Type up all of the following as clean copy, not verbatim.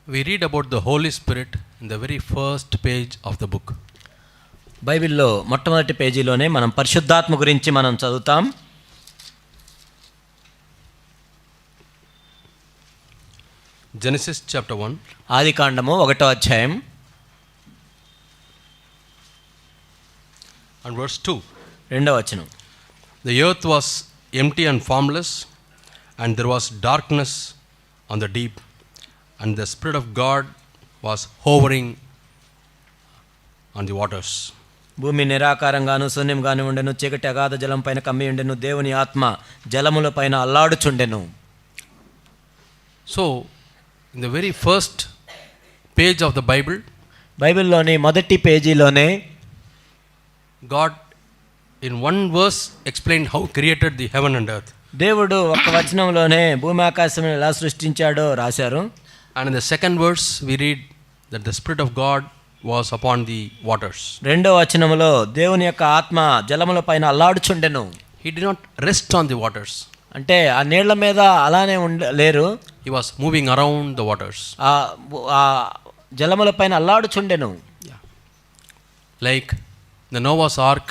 We read about the Holy Spirit in the very first page of the book. బైబిల్లో మొట్టమొదటి పేజీలోనే మనం పరిశుద్ధాత్మ గురించి మనం చదువుతాం. Genesis chapter 1. ఆదికాండము 1వ అధ్యాయం And verse 2. 2వ వచనం. The earth was empty and formless, and there was darkness on the deep, and the Spirit of God was hovering on the waters. భూమి నిరాకారంగాను శూన్యంగాను ఉండెను, చీకటి అగాధ జలం పైన కమ్మి ఉండెను, దేవుని ఆత్మ జలముల పైన అల్లాడుచుండెను. So, in the very first page of the Bible, బైబిల్లోని మొదటి పేజీలోనే God in one verse explained how He created the heaven and earth. దేవుడు ఒక వచనంలోనే భూమి ఆకాశం ఎలా సృష్టించాడో రాశారు. And in the second verse we read that the Spirit of God was upon the waters. 2వ వచనములో దేవుని యొక్క ఆత్మ జలముల పైన అల్లాడుచుండెను. He did not rest on the waters. అంటే ఆ నీళ్ల మీద అలానే లేరు, He was moving around the waters. ఆ జలముల పైన అల్లాడుచుండెను. Like the Noah's ark,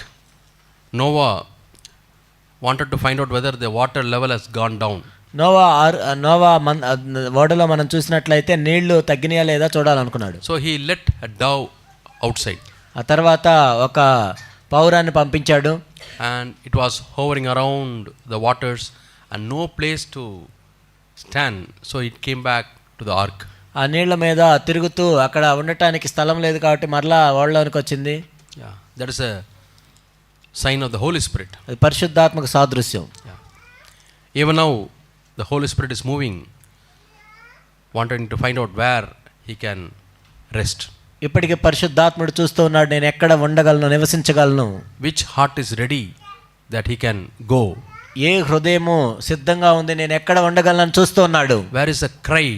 Noah wanted to find out whether the water level has gone down. Noah ఓడలో మనం చూసినట్లయితే నీళ్లు తగ్గినాయా లేదా చూడాలనుకున్నాడు. So he let a dove outside. ఆ తర్వాత ఒక పౌరాన్ని పంపించాడు. And it was hovering around the waters and no place to stand. So it came back to the ark. ఆ నీళ్ల మీద తిరుగుతూ అక్కడ ఉండటానికి స్థలం లేదు కాబట్టి మరలా ఓడలోనికి వచ్చింది. Yeah, that is a sign of the Holy Spirit. అది పరిశుద్ధాత్మక సాదృశ్యం. Yeah. Even now the Holy Spirit is moving, wanting to find out where he can rest. ఇప్పటికే పరిశుద్ధాత్ముడు చూస్తూ ఉన్నాడు, నేను ఎక్కడ ఉండగలను, నివసించగలను. Which heart is ready that he can go? ఏ హృదయము సిద్ధంగా ఉంది, నేను ఎక్కడ ఉండగలను చూస్తూ ఉన్నాడు. Where is a cry,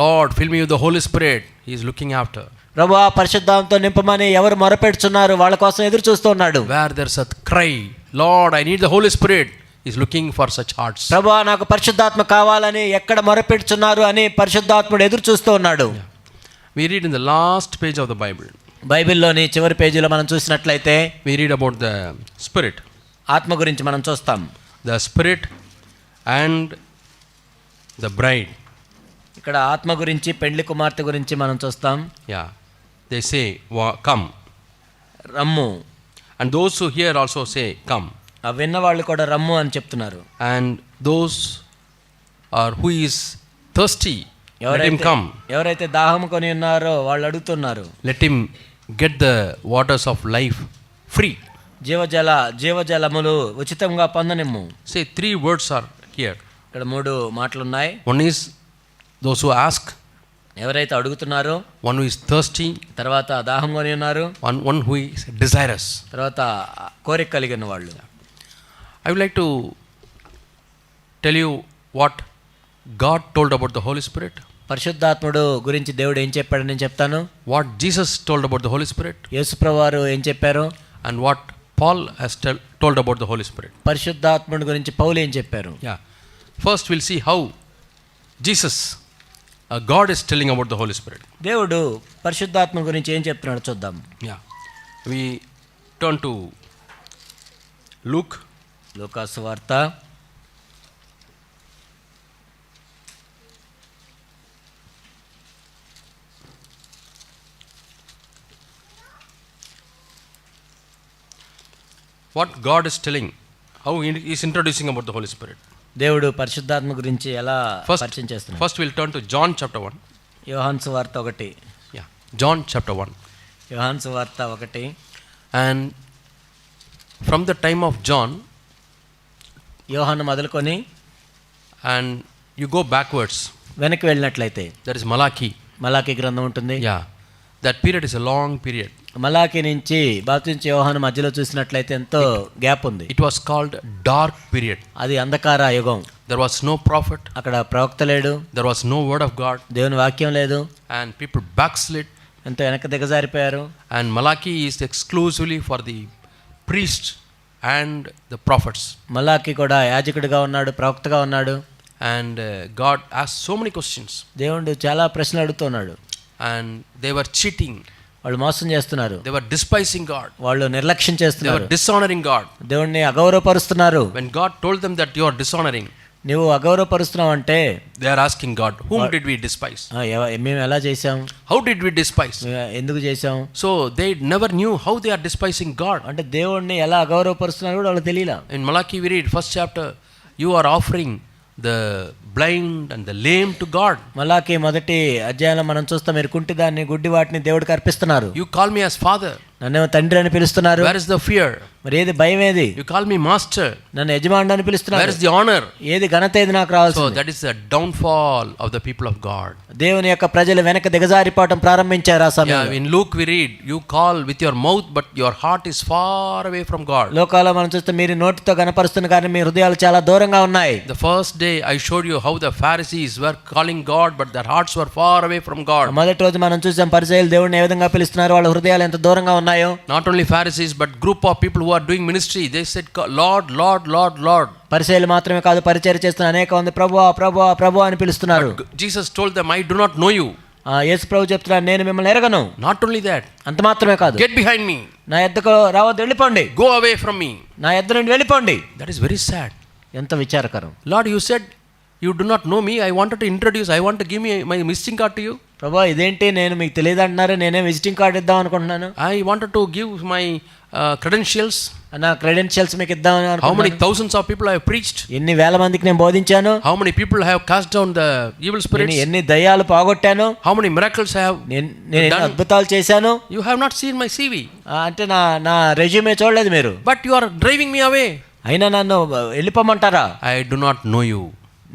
Lord fill me with the Holy Spirit? He is looking after. ప్రభువా పరిశుద్ధాత్మతో నింపమని ఎవరు మొరపెడుచున్నారు, వాళ్ళ కోసం ఎదురు చూస్తూ ఉన్నాడు. Where there's a cry, Lord I need the Holy Spirit, he is looking for such hearts. ప్రభువా నాకు పరిశుద్ధాత్మ కావాలని ఎక్కడ మొరపెడుచున్నారు అని పరిశుద్ధాత్ముడు ఎదురు చూస్తూ ఉన్నాడు. We read in the last page of the Bible. బైబిల్లోని చివరి పేజీలో మనం చూసినట్లయితే We read about the Spirit. ఆత్మ గురించి మనం చూస్తాం. The Spirit and the bride. ఇక్కడ ఆత్మ గురించి, పెండ్లి కుమార్తె గురించి మనం చూస్తాం. Yeah, they say come, rum. and those who hear also say come. ఆ విన్న వాళ్ళు కూడా రమ్ము అని చెప్తున్నారు. And those are who is thirsty, let him come. ఎవరైతే దాహం కొని ఉన్నారో వాళ్ళు అడుగుతున్నారు, Let him get the waters of life free. జీవజలములు ఉచితంగా పొందనిమ్ము. Say 3 words are here. ఇక్కడ 3 మాటలు ఉన్నాయి. One is those who ask, ఎవరైతే అడుగుతున్నారో, one who is thirsty, తర్వాత దాహం కొని ఉన్నారు, one who is desirous. తర్వాత కోరిక కలిగిన వాళ్ళు. I would like to tell you what God told about the Holy Spirit. పరిశుద్ధాత్ముడు గురించి దేవుడు ఏం చెప్పాడో నేను చెప్తాను. What Jesus told about the Holy Spirit. యేసుప్రభువారు ఏం చెప్పారు. And what Paul has told about the Holy Spirit. పరిశుద్ధాత్ముడి గురించి పౌలు ఏం చెప్పారు. Yeah. First we'll see how Jesus, God is telling about the Holy Spirit. దేవుడు పరిశుద్ధాత్మ గురించి ఏం చెప్తున్నాడో చూద్దాం. Yeah. We turn to Luke. లూకాసు వార్త 1. What God is telling, how he is introducing about the Holy Spirit. దేవుడు పరిశుద్ధాత్మ గురించి ఎలా పరిచయం చేస్తున్నాడు. First we'll turn to John chapter 1. యోహాను సువార్త 1. Yeah. John chapter 1. యోహాను సువార్త 1. And from the time of John, యోహాను మొదలుకొని and you go backwards, వెనక్కి వెళ్ళినట్లయితే there is Malachi. మలాకీ గ్రంథం ఉంటుంది. Yeah. That period is a long period. Malachi నుంచి బాప్తిస్మ యోహాను మధ్యలో చూసినట్లయితే ఎంతో గ్యాప్ ఉంది. It was called dark period. అది అంధకార యుగం. There was no prophet. అక్కడ ప్రవక్త లేడు. There was no word of God. దేవుని వాక్యం లేదు. And people backslid. ఎంతో వెనక దిగజారిపోయారు. And Malachi is exclusively for the priests and the prophets. Malachi కూడా యాజకుడిగా ఉన్నాడు, ప్రవక్తగా ఉన్నాడు. And God asked so many questions. దేవుడు చాలా ప్రశ్నలు అడుగుతున్నాడు. And they were cheating. వాళ్ళు మోసం చేస్తున్నారు. They were despising God. వాళ్ళు నిర్లక్ష్యం They చేస్తున్నారు. were dishonoring God. దేవుణ్ణి అగౌరవపరుస్తున్నారు. When God told them that you are dishonoring, నువ్వు అగౌరవపరుస్తున్నావు అంటే they are asking God, whom did we despise? మేము ఎలా చేసాం, How did we despise? ఎందుకు చేసాం? So they never knew how they are despising God. అంటే దేవుణ్ణి ఎలా అగౌరవపరుస్తున్నారు కూడా వాళ్ళకి తెలియలా. In Malachi we read first chapter, you are offering the blind and the lame to God. మలాకి మొదటి అధ్యాయంలో మనం చూస్తాం, మీరు కుంటిదాన్ని గుడ్డి వాటిని దేవుడికి అర్పిస్తున్నారు. You call me as father. నన్నేమో తండ్రి అని పిలుస్తున్నారు. Where is the fear? మరి ఏది భయం ఏది? You call me master. నన్ను యజమానుడు అని పిలుస్తున్నారు. Where is the honor? ఏది ఘనత ఏది నాకు రావాల్సింది? So that is the downfall of the people of God. దేవుని యొక్క ప్రజలు వెనక దిగజారిపోవటం ప్రారంభించారు ఆ సమయంలో. In Luke we read, you call with your mouth but your heart is far away from God. లోకాల్లో మనం చూస్తే మీరు నోటితో గణపరుస్తున్న కానీ మీ హృదయాలు చాలా దూరంగా ఉన్నాయి. The first day I showed you how the Pharisees were calling God but their hearts were far away from God. మొదటి రోజు మనం చూసాం పరిసయ్యులు దేవుడిని ఏ విధంగా పిలుస్తున్నారు, వాళ్ళ హృదయాలు ఎంత దూరంగా ఉన్నాయో. Not only Pharisees but group of people who are doing ministry, they said Lord, Lord, Lord, Lord. పరిసయ్యులు మాత్రమే కాదు, పరిచర్య చేస్తున్న అనేక మంది ప్రభువా ప్రభువా ప్రభువా అని పిలుస్తున్నారు. Jesus told them, I do not know you. యేసు ప్రభు చెప్తున్నాడు, నేను మిమ్మల్ని ఎరగను. Not only that, అంత మాత్రమే కాదు, get behind me. నా యొద్దకు రావద్దు, వెళ్ళిపోండి. Go away from me. నా యొద్ద నుండి వెళ్ళిపోండి. That is very sad. ఎంత విచారకరం. Lord, you said you do not know me. I wanted to introduce, I want to give me my visiting card to you. ప్రభా ఇదేంటి, నేను మీకు తెలియదు అంటున్నారు, నేనే విజిటింగ్ కార్డు ఇద్దాం అనుకుంటున్నాను. I wanted to give my credentials. నా క్రెడెన్షియల్స్ మీకు ఇద్దామని How many thousands of people I have preached? ఎన్ని వేల మందికి నేను బోధించాను. How many people have cast down the evil spirits? ఎన్ని దయ్యాలు పోగొట్టాను. How many miracles I have నేను ఎన్ని అద్భుతాలు చేశాను. You have not seen my CV. అంటే నా రెజ్యూమే చూడలేదు మీరు. But you are driving me away. అయినా నన్ను వెళ్ళిపోమంటారా? I do not know you.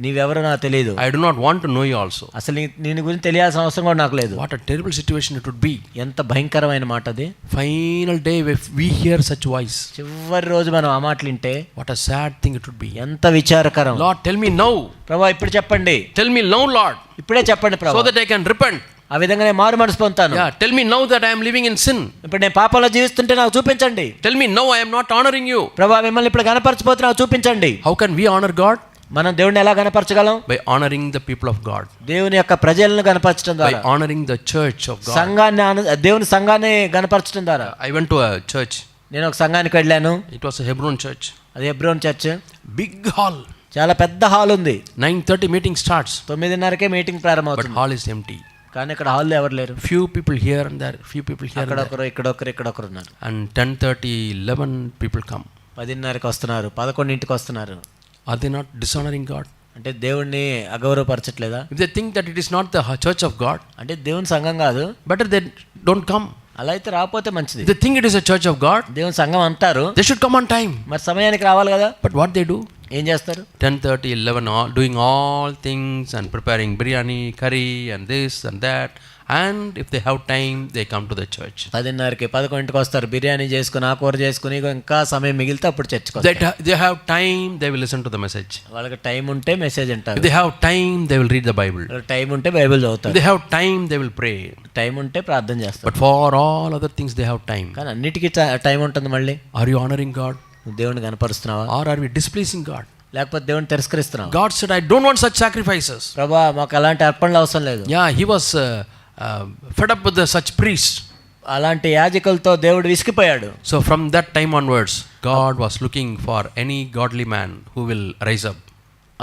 నీవెవరో నాకు తెలియదు. I do not want to know you also. అసలు నేను గురించి తెలియాల్సిన అవసరం కూడా నాకు లేదు. What a terrible situation it would be. ఎంత భయంకరమైన మాట అది. Final day if we hear such voice. చివరి రోజు మనం ఆ మాటలు వింటే what a sad thing it would be. ఎంత విచారకరం. Lord, tell me now. ప్రభువా ఇప్పుడు చెప్పండి. Tell me now, Lord. ఇప్పుడే చెప్పండి ప్రభువా. So that I can repent. ఆ విధంగా నేను మారు మనసు పొందుతాను. Yeah, tell me now that I am living in sin. ఇప్పుడు నేను పాపంలో జీవిస్తుంటే నాకు చూపించండి. Tell me now I am not honoring you. ప్రభువా మిమ్మల్ని ఇప్పుడు గణపరచబోతున్నా, నాకు చూపించండి. How can we honor God? మనం దేవుడిని ఎలా గణపరచగలం? By honoring the people of God. దేవుని యొక్క ప్రజలను గణపరచడం ద్వారా. By honoring the church of God. దేవుని సంఘాన్ని గణపరచడం ద్వారా. I went to a church. నేను ఒక సంఘానికి వెళ్ళాను. It was a Hebron church. అది హెబ్రోన్ చర్చ్. Big hall. చాలా పెద్ద హాల్ ఉంది. 9:30 meeting starts. 9:30కే మీటింగ్ ప్రారంభమవుతుంది. But hall is empty. కానీ ఇక్కడ హాల్లో ఎవరు లేరు. Few people here and there, few people here and అక్కడ there. ఒకరు ఇక్కడ ఒకరు ఉన్నారు. And 10:30, 11 people come. 10:30కి వస్తున్నారు, 11ంటికి వస్తున్నారు. Are they not dishonoring God? అంటే దేవుణ్ణి అగౌరవపరచట్లేదా? If they think that it is not the church of God, అంటే దేవుని సంఘం కాదు, better they don't come. అలా అయితే రాకపోతే మంచిది. If they think it is a church of God, దేవుని సంఘం అంటారు, they should come on time. మరి సమయానికి రావాలి కదా. But what they do? ఏం చేస్తారు? 10:30, 11 all doing all things and preparing biryani, curry and this and that. And if they have time, they come to the church. 10:30కి 11ంటికి వస్తారు, బిర్యానీ చేసుకుని ఆ కూర చేసుకుని ఇంకా సమయం మిగిలితే అప్పుడు చర్చికి వస్తారు. They have time, they will listen to the message. వాళ్ళకి టైం ఉంటే మెసేజ్ అంటారు. If they have time, they will read the Bible. Time ఉంటే బైబిల్ If చదువుతారు. they have time, they will pray. Time ఉంటే ప్రార్థన చేస్తారు. But for all other things, they have time. కానీ అన్నిటికీ టైం ఉంటుంది. మళ్ళీ Are you honoring God? నువ్వు దేవుని కనపరుస్తున్నావా? Or are we displeasing God? లేకపోతే దేవుని తిరస్కరిస్తున్నావా? God said, I don't want such sacrifices. ప్రభా మాకు అలాంటి అర్పణలు అవసరం లేదు. Yeah, he was fed up with such priests. అలాంటి యాజకులతో దేవుడు విసిగిపోయాడు. So from that time onwards, God was looking for any godly man who will rise up.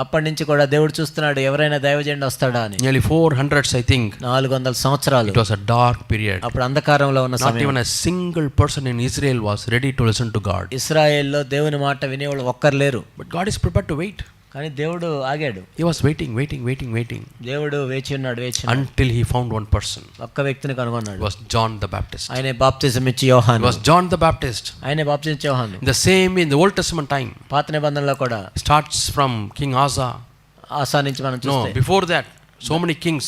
అప్పటి నుంచి కూడా దేవుడు చూస్తున్నాడు, ఎవరైనా దైవజనుడు వస్తాడా అని. Nearly 400s, I think. 400 సంవత్సరాలు. It was a dark period. అప్పుడు అంధకారంలో ఉన్న Not సమయం. even a single person in Israel was ready to listen to God. ఇశ్రాయేల్లో దేవుని మాట వినేవాళ్ళు ఒక్కరు లేరు. But God is prepared to wait. కానీ దేవుడు ఆగాడు. He was waiting. దేవుడు వేచి ఉన్నాడు. Until he found one person. ఒక్క వ్యక్తిని కనుగొన్నాడు. It was John the Baptist. ఆయనే బాప్తిజం ఇచ్చి యోహాను. It was John the Baptist. ఆయనే బాప్తిజం ఇచ్చి యోహాను. The same in the Old Testament time. పాత నిబంధనలో కూడా Starts from King Asa. ఆసా నుంచి మనం చూస్తే. No, before that, so many kings.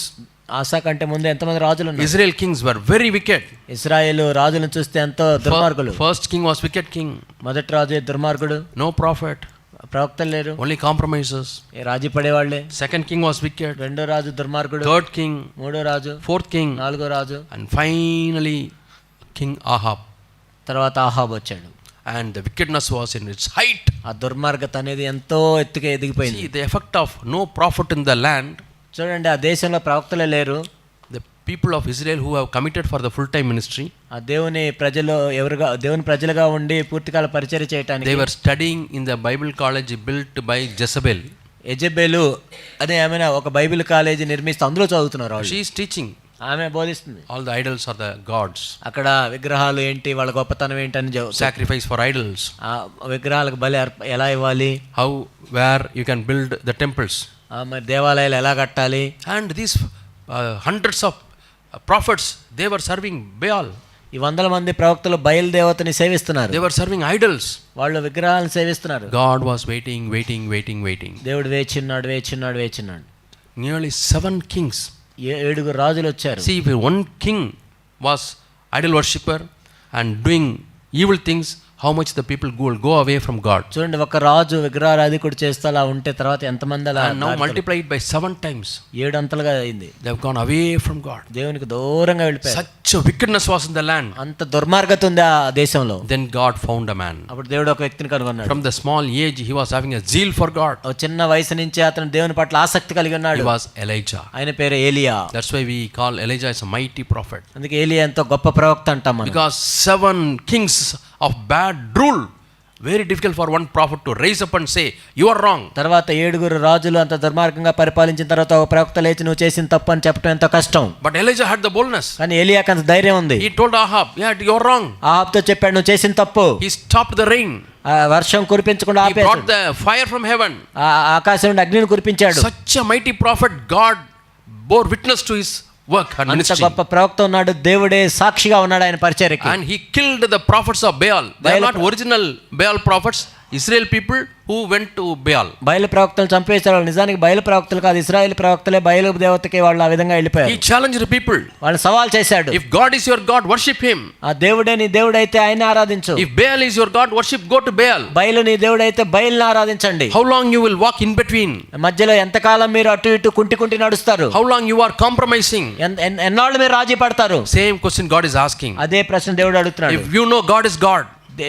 ఆసా కంటే ముందు ఎంతమంది రాజులు ఉన్నారు. Israel kings were very wicked. ఇశ్రాయేలు రాజులను చూస్తే ఎంతో దుర్మార్గులు. First king was wicked king. మొదటి రాజు దుర్మార్గుడు. No prophet. ప్రవక్తలు లేరు. Only compromises. Raji పడేవాళ్లే. Second king was wicked. రెండో రాజు దుర్మార్గుడు. Third king. మూడో రాజు. Fourth king. నాలుగో రాజు. And finally King Ahab. తర్వాత ఆహాబ్ వచ్చాడు. And the wickedness was in its height. ఆ దుర్మార్గత అనేది ఎంతో ఎత్తుగా ఎదిగిపోయింది. See, the effect of no prophet in the land, చూడండి, ఆ దేశంలో ప్రవక్తలే లేరు. the people of Israel who have committed for the full-time ministry, ఆ దేవుని ప్రజలుగా ఉండి పూర్తికాల పరిచర్య చేయడానికి they were studying in the Bible college built by Jezebel. యెజెబెలు అదే ఏమైనా ఒక బైబిల్ కాలేజీ నిర్మిస్తూ అందులో చదువుతున్నారు వాళ్ళు. She is teaching. ఆమె బోధిస్తుంది. All the idols are the gods. అక్కడ విగ్రహాలు ఏంటి, వాళ్ళ గొప్పతనం ఏంటని Sacrifice for idols. ఆ విగ్రహాలకు బలి ఎలా ఇవ్వాలి, How, where you can build the temples. మరి దేవాలయాలు ఎలా కట్టాలి. And these hundreds of prophets, they were serving Baal. ఈ 100 మంది ప్రవక్తలు బయలుదేవతని సేవిస్తున్నారు. They were serving idols. వాళ్ళు విగ్రహాలను సేవిస్తున్నారు. God was waiting. దేవుడు వేచిన్నాడు. Nearly 7 kings. 7 రాజులు వచ్చారు. See, if one king was idol worshipper and doing evil things, how much the people will go away from God. చూడండి, ఒక రాజు విగ్రహారాధికుడు చేస్తూ అలా ఉంటే తర్వాత ఎంతమంది అలా. And now multiply it by 7 times. 7 అంతలుగా అయింది. They have gone away from God. దేవునికి దూరంగా వెళ్ళిపోయారు. Such a wickedness was in the land. అంత దుర్మార్గత ఉంది ఆ దేశంలో. Then God found a man. అప్పుడు దేవుడు ఒక వ్యక్తిని కనుగొన్నాడు. From the small age he was having a zeal for God. ఒక చిన్న వయసు నుంచి అతను దేవుని పట్ల ఆసక్తి కలిగి ఉన్నాడు. He was Elijah. ఆయన పేరు ఏలియా. That's why we call Elijah as a mighty prophet. అందుకే ఏలియా ఎంతో గొప్ప ప్రవక్త అంటాం మనం. Because 7 kings of bad rule, very difficult for one prophet to raise up and say you are wrong. తర్వాత 7 రాజులు అంత దుర్మార్గంగా పరిపాలించిన తర్వాత ఒక ప్రవక్త లేచి నువ్వు చేసిన తప్పు అని చెప్పడం ఎంతో కష్టం. But Elijah had the boldness. కానీ ఏలియాకి అంత ధైర్యం ఉంది. He told Ahab, yeah, you are wrong. ఆహాబ్తో చెప్పాడు, నువ్వు చేసిన తప్పు. He stopped the rain. వర్షం కురిపించకుండా He ఆపేశాడు. brought the fire from heaven. ఆకాశం నుండి అగ్నిని కురిపించాడు. Such a mighty prophet, God bore witness to his work and అంత ministry. గొప్ప ప్రవక్త ఉన్నాడు, దేవుడే సాక్షిగా ఉన్నాడు ఆయన పరిచర్యకి. And he killed the prophets of Baal. They are not original Baal prophets. Israel people who went to Baal. బయలు ప్రవక్తలు చంపేశారు. నిజానికి బయలు ప్రవక్తలు కాదు, ఇశ్రాయేల్ ప్రవక్తలే బయలు దేవతకి వాళ్ళు ఆ విధంగా వెళ్ళిపోయారు. He challenged the people. వాళ్ళు సవాల్ చేశాడు. If God is your God, worship him. ఆ దేవుడే నీ దేవుడైతే ఆయన ఆరాధించు. If Baal is your God, worship, go to Baal. బయలు నీ దేవుడైతే బయలుని ఆరాధించండి. How long you will walk in between? మధ్యలో ఎంతకాలం మీరు అటు ఇటు కుంటి నడుస్తారు? How long you are compromising? ఎన్నాళ్ళు మీరు రాజీ పడతారు? Same question God is asking. అదే ప్రశ్న దేవుడు అడుగుతున్నాడు. If you know God is God,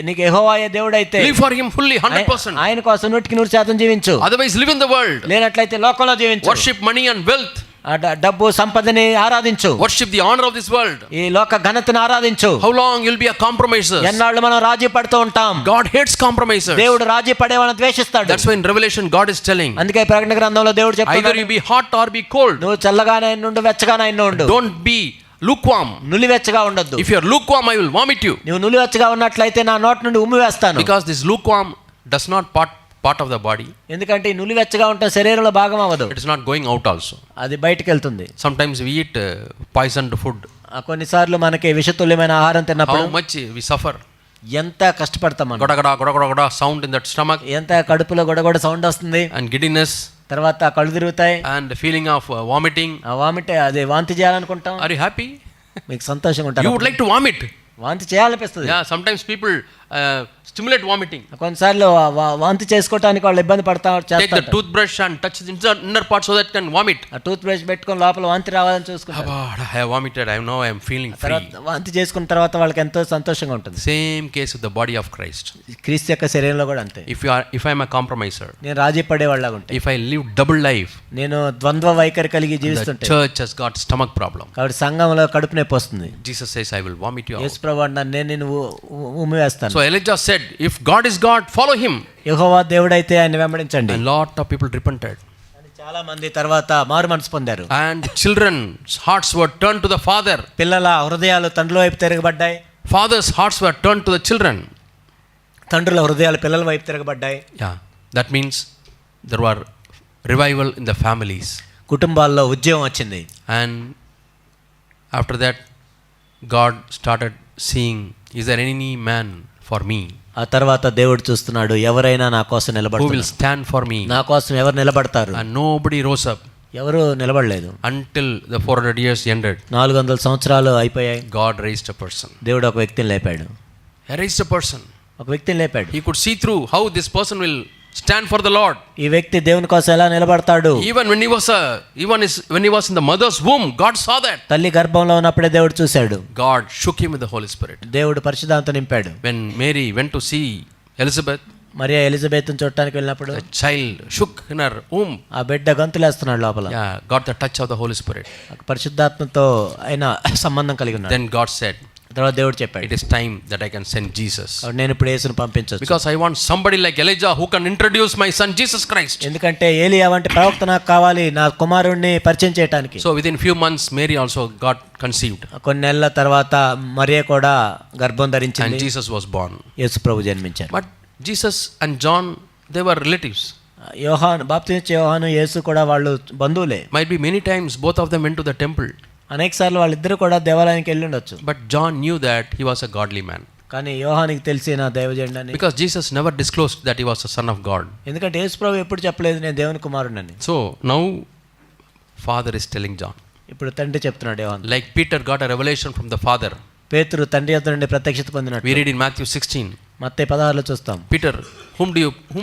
నీకు యెహోవాయే దేవుడైతే live for him fully 100%. ఆయన కోసం 100% జీవించు. Otherwise live in the world. లేనట్లయితే లోకంలో జీవించు. Worship money and wealth. డబ్బు సంపదని ఆరాధించు. Worship the honor of this world. ఈ లోక ఘనతను ఆరాధించు. How long you'll be a compromiser? ఎన్నాళ్ళు మనం రాజీ పడుతూ ఉంటాం. God hates compromisers. దేవుడు రాజీ పడే వాళ్ళని ద్వేషిస్తాడు. That's why in Revelation God is telling, అందుకే ప్రకటన గ్రంథంలో దేవుడు చెప్తున్నాడు, either you be hot or be cold. నువ్వు చల్లగానే ఉండు, వెచ్చగానే ఉండు. Don't be lukewarm. నులివెచ్చగా ఉండొద్దు. If you are lukewarm, I will vomit you. నువ్వు నులివెచ్చగా ఉన్నట్లయితే నా నోటి నుండి ఉమ్మి వేస్తాను. Because this lukewarm does not part of the body. ఎందుకంటే ఈ నులివెచ్చగా ఉంటే శరీరంలో భాగం అవ్వదు. It is not going out also. అది బయటికి వెళ్తుంది. Sometimes we eat poisoned food. కొన్నిసార్లు మనకి విషతుల్యమైన ఆహారం తిన్నప్పుడు How much we suffer. ఎంత కష్టపడతాం మనం. గడగడ sound in that stomach. ఎంత కడుపులో గొడగొడ సౌండ్ వస్తుంది. And giddiness. తర్వాత కళ్ళు తిరుగుతాయి. And feeling of vomiting. అదే వాంతి చేయాలనుకుంటాం. Are you happy? మీకు సంతోషంగా ఉంటారు. You would like to vomit. వాంతి చేయాలనిపిస్తుంది. Yeah, sometimes people stimulate vomiting. కొన్నిసార్లు వాంతి చేసుకోవడానికి వాళ్ళు ఇబ్బంది పడతారు. Take the toothbrush and touch the inner part so that it can vomit. ఆ టూత్ బ్రష్ పెట్టుకొని లోపల వాంతి రావాలని చూసుకుంటారు. I have vomited. I am feeling free. వాంతి చేసుకున్న తర్వాత వాళ్ళకి ఎంతో సంతోషంగా ఉంటుంది. Same case with the body of Christ. క్రీస్తు యొక్క శరీరంలో కూడా అంతే. If I am a compromiser, నేను రాజీ పడేవాళ్ళగా ఉంటా. if I live double life, నేను ద్వంద్వ వైఖరి కలిగి జీవిస్తుంటే, the church has got stomach problem. కాబట్టి సంఘంలో కడుపు నొప్పి వస్తుంది. Jesus says, I will vomit you out. యేసు ప్రభువు అన్నాడు, నేను ఉమ్మి వేస్తాను. So Elijah said, if God is God, follow him. యెహోవా దేవుడైతే ఆయన వెంబడించండి. And lot of people repented. చాలా మంది తర్వాత మారు మనసు పొందారు. And children's hearts were turned to the father. పిల్లల హృదయాలు తండ్రుల వైపు తిరగబడ్డాయి. Fathers' hearts were turned to the children. తండ్రుల హృదయాలు పిల్లల వైపు తిరగబడ్డాయి. Yeah, that means there were revival in the families. కుటుంబాల్లో ఉద్యమం వచ్చింది. And after that God started seeing, is there any man for me? ఆ తర్వాత దేవుడు చూస్తున్నాడు, ఎవరైనా నా కోసం Who will నిలబడతారు, stand for me? నా కోసం ఎవరు నిలబడతారు. And nobody rose up ఎవరు నిలబడలేదు. until the 400 years ended. 400 సంవత్సరాలు అయిపోయాయి. God raised a person. దేవుడు ఒక వ్యక్తిని లేపాడు. He raised a person. ఒక వ్యక్తిని లేపాడు. He could see through how this person will stand for the Lord. ఈ వ్యక్తి దేవుని కోసం ఎలా నిలబడతాడు. Even when he was in the mother's womb, God saw that. తల్లి గర్భంలో ఉన్నప్పుడే దేవుడు చూశాడు. God shook him with the Holy Spirit. దేవుడు పరిశుద్ధాత్మతో నింపాడు. When Mary went to see Elizabeth, Mariya ఎలిజబెత్ను చూడటానికి వెళ్ళినప్పుడు the child shook in her womb. ఆ బిడ్డ గంతులేస్తున్నాడు లోపల. Yeah, got the touch of the Holy Spirit. పరిశుద్ధాత్మతో ఆయన సంబంధం కలిగి ఉన్నాడు. Then God said, తర్వాత దేవుడు చెప్పాడు, it is time that I can send Jesus. నేను ఇప్పుడు యేసును పంపించొచ్చు. Because I want somebody like Elijah who can introduce my son Jesus Christ. ఎందుకంటే ఏలియా వంటి ప్రవక్త నాకు కావాలి నా కుమారుణ్ణి పరిచయం చేయడానికి. So within few months Mary also got conceived. కొన్ని నెలల తర్వాత మరియా కూడా గర్భం ధరించింది. And Jesus was born. యేసు ప్రభు జన్మించారు. But Jesus and John, they were relatives. యోహాను బాప్తిస్మం యోహాను యేసు కూడా వాళ్ళు బంధువులే. Might be many times both of them went to the temple. అనేక సార్లు వాళ్ళిద్దరు కూడా దేవాలయానికి వెళ్ళి ఉండొచ్చు. But John knew that he was a godly man. కానీ యోహానికి తెలిసిన దైవజనుడని. Because Jesus never disclosed that he was the son of God. ఎందుకంటే యేసు ప్రభు ఎప్పుడు చెప్పలేదు నేను దేవుని కుమారుడని. So now Father is telling John. ఇప్పుడు తండ్రి చెప్తున్నాడు యోహాను. Like Peter got a revelation from the Father. పేతురు తండ్రి యొద్ద నుండి ప్రత్యక్షత పొందినట్టు. We read in Matthew 16. మత్తయి 16లో చూస్తాం. Peter, whom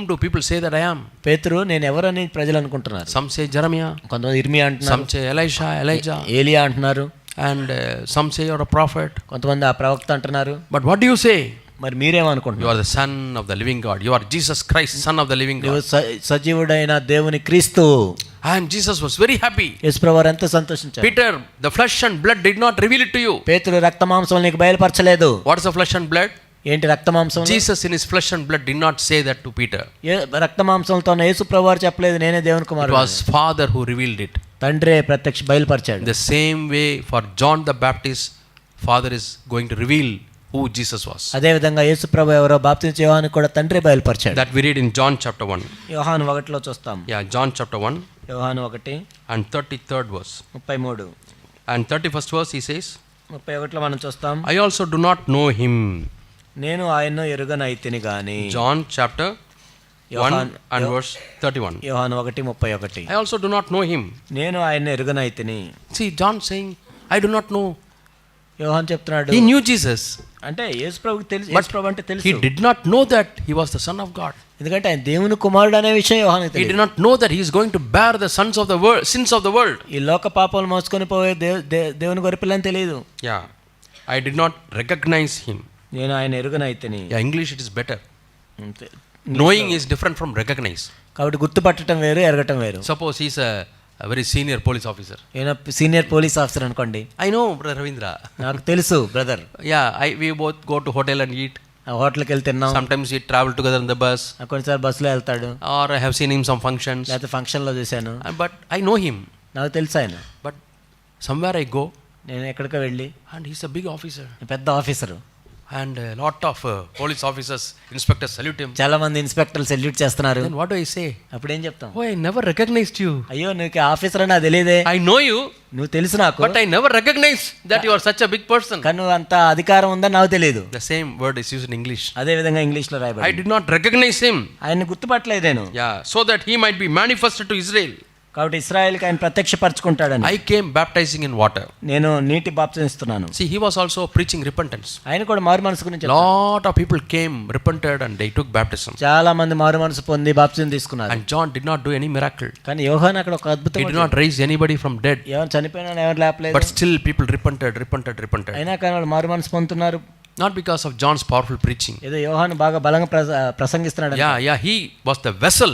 do people say that I am? పేతురు నేను ఎవరని ప్రజలు అనుకుంటున్నారు. Some say Jeremiah. కొంతమంది ఇర్మియా అంటున్నారు. Some say Elijah. ఏలియా అంటున్నారు. And some say you're a prophet. కొంతమంది ఆ ప్రవక్త అంటున్నారు. But what do you say? మరి మీరేమనుకుంటున్నారు? You are the son of the living God. You are Jesus Christ, son of the living God. సజీవుడైన దేవుని క్రీస్తు. And Jesus was very happy. యేసు ప్రభువారు ఎంతో సంతోషించారు. Peter, the flesh and blood did not reveal it to you. పేతురు రక్త మాంసం నీకు బయలుపరచలేదు. What is the flesh and blood? ఏంటి రక్త మాంసం? Jesus in his flesh and blood did not say that to Peter. రక్త మాంసంతో యేసు ప్రభువారు చెప్పలేదు నేనే దేవుని కుమారుడు. It was Father who revealed it. తండ్రే ప్రత్యక్ష బయలుపరిచాడు. The same way for John the Baptist, Father is going to reveal who Jesus was. అదే విధంగా యేసు ప్రభు ఎవరో బాప్తిస్మం యోహాను కూడా తండ్రే బయలుపరిచాడు. That we read in John chapter 1. యోహాను 1లో చూస్తాం. Yeah, John chapter 1. యోహాను 1 and 33rd verse. 33. And 31st verse he says, 31లో మనం చూస్తాం. I also do not know him. నేను ఆయన్ను ఎరుగనైతిని గాని. John chapter 1 and verse 31. యోహాను 1:31. I also do not know him. నేను ఆయన్ను ఎరుగనైతిని. See, John saying, I do not know. యోహాను చెప్తున్నాడు. He knew Jesus. అంటే యేసు ప్రభుకి తెలుసు. యేసు ప్రభు అంటే తెలుసు. He did not know that he was the son of God. ఎందుకంటే ఆయన దేవుని కుమారుడు అనే విషయం యోహానుకు తెలియదు. He did not know that he is going to bear the sins of the world. ఈ లోక పాపాలు మోసుకొని పోయే దేవుని గొర్రెపిల్లని తెలియదు. Yeah, I did not recognize him. నేను ఆయన ఎరుగనైతిని. Yeah, English it is better. Knowing is different from recognize. కాబట్టి గుర్తుపట్టడం వేరు, ఎరగటం వేరు. Suppose he is a very senior police officer. ఈయన సీనియర్ పోలీస్ ఆఫీసర్ అనుకోండి. I know, Brother Ravindra. నాకు తెలుసు brother. Yeah, we both go to hotel and eat. హోటల్కి వెళ్ళి తిన్నాం. Sometimes we travel together in the bus. కొన్నిసార్లు బస్సులో వెళ్తాడు. Or I have seen him some functions. లేకపోతే ఫంక్షన్లో చూశాను. But I know him. నాకు తెలుసు ఆయన. But somewhere I go. నేను ఎక్కడికో వెళ్ళి. And he's a big officer. పెద్ద officer. And a lot of police officers, inspectors salute him. చాలా మంది ఇన్స్పెక్టర్లు సెల్యూట్ చేస్తున్నారు. Then what do I say? అప్పుడు ఏం చెప్తాం? Oh, I never recognized you. అయ్యో నీకు ఆఫీసర్ అని నాకు తెలియదే. I know you. నువ్వు తెలుసు నాకు. But I never recognized that you are such a big person. కానీ నువ్వు అంత అధికారం ఉందని నాకు తెలియదు. The same word is used in English. అదే విధంగా ఇంగ్లీష్లో రాయబడింది. I did not recognize him. ఆయన్ని గుర్తుపట్టలేదు నేను. Yeah, so that he might be manifested to Israel. కాబట్టి ఇశ్రాయేలుకి ఆయన ప్రత్యక్షపరచుకుంటాడని. I came baptizing in water. నేను నీటి బాప్తిసం ఇస్తున్నాను. See, he was also preaching repentance. ఆయన కూడా మారు మనసు గురించి. Lot of people came, repented, and they took baptism. చాలా మంది మారు మనసు పొంది బాప్తిసం తీసుకున్నారు. And John did not do any miracle. కానీ యోహాను అక్కడ ఒక అద్భుతం. He did not raise anybody from dead. ఎవరు చనిపోయినా ఎవరు లేపలేదు. But still people repented. అయినా కానీ వాళ్ళు మారు మనసు పొందుతున్నారు. Not because of John's powerful preaching. ఏదో యోహాను బాగా బలంగా ప్రసంగిస్తున్నాడు. Yeah, he was the vessel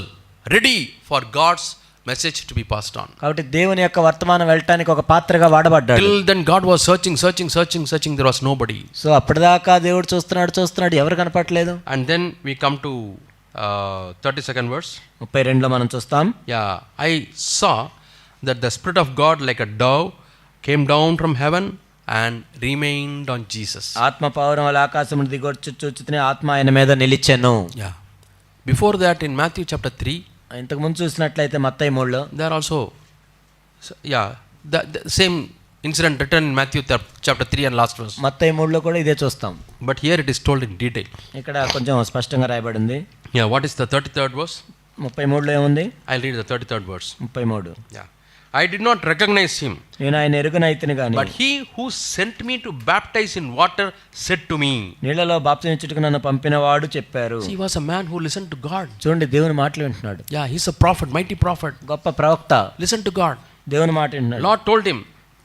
ready for God's message to be passed on. కాబట్టి దేవుని యొక్క వర్తమానం వెళ్ళటానికి ఒక పాత్రగా వాడబడ్డాడు. Till then God was searching. There was nobody. So అప్పటిదాకా దేవుడు చూస్తున్నాడు ఎవరు కనపడలేదు. And then we come to 32nd verse. 32లో మనం చూస్తాం. Yeah, I saw that the Spirit of God like a dove came down from heaven and remained on Jesus. ఆత్మ పౌరం వలె ఆకాశం నుండి దిగొచ్చుచుచునే ఆత్మ ఆయన మీద నిలిచెను. Yeah. Before that in Matthew chapter 3, ఇంతకు ముందు చూసినట్లయితే మత్తయి 3లో there also the same incident written in Matthew chapter 3 and last verse. మత్తయి 3లో కూడా ఇదే చూస్తాం. But here it is told in detail. ఇక్కడ కొంచెం స్పష్టంగా రాయబడింది. Yeah, what is the 33rd verse? 33లో ఏముంది? I'll read the 33rd verse. 33. Yeah. I did not recognize him. నేను ఆయన ఎరుగనైతిని గాని. But he who sent me to baptize in water said to me. నీళ్ళలో బాప్తిసం ఇచ్చుటకు నన్ను పంపినవాడు చెప్పారు. He was a man who listened to God. చూడండి దేవుని మాటలు వింటున్నాడు. Yeah, he's a prophet, mighty prophet. గొప్ప ప్రవక్త. Listen to God. దేవుని మాట వింటున్నాడు. Lord told him.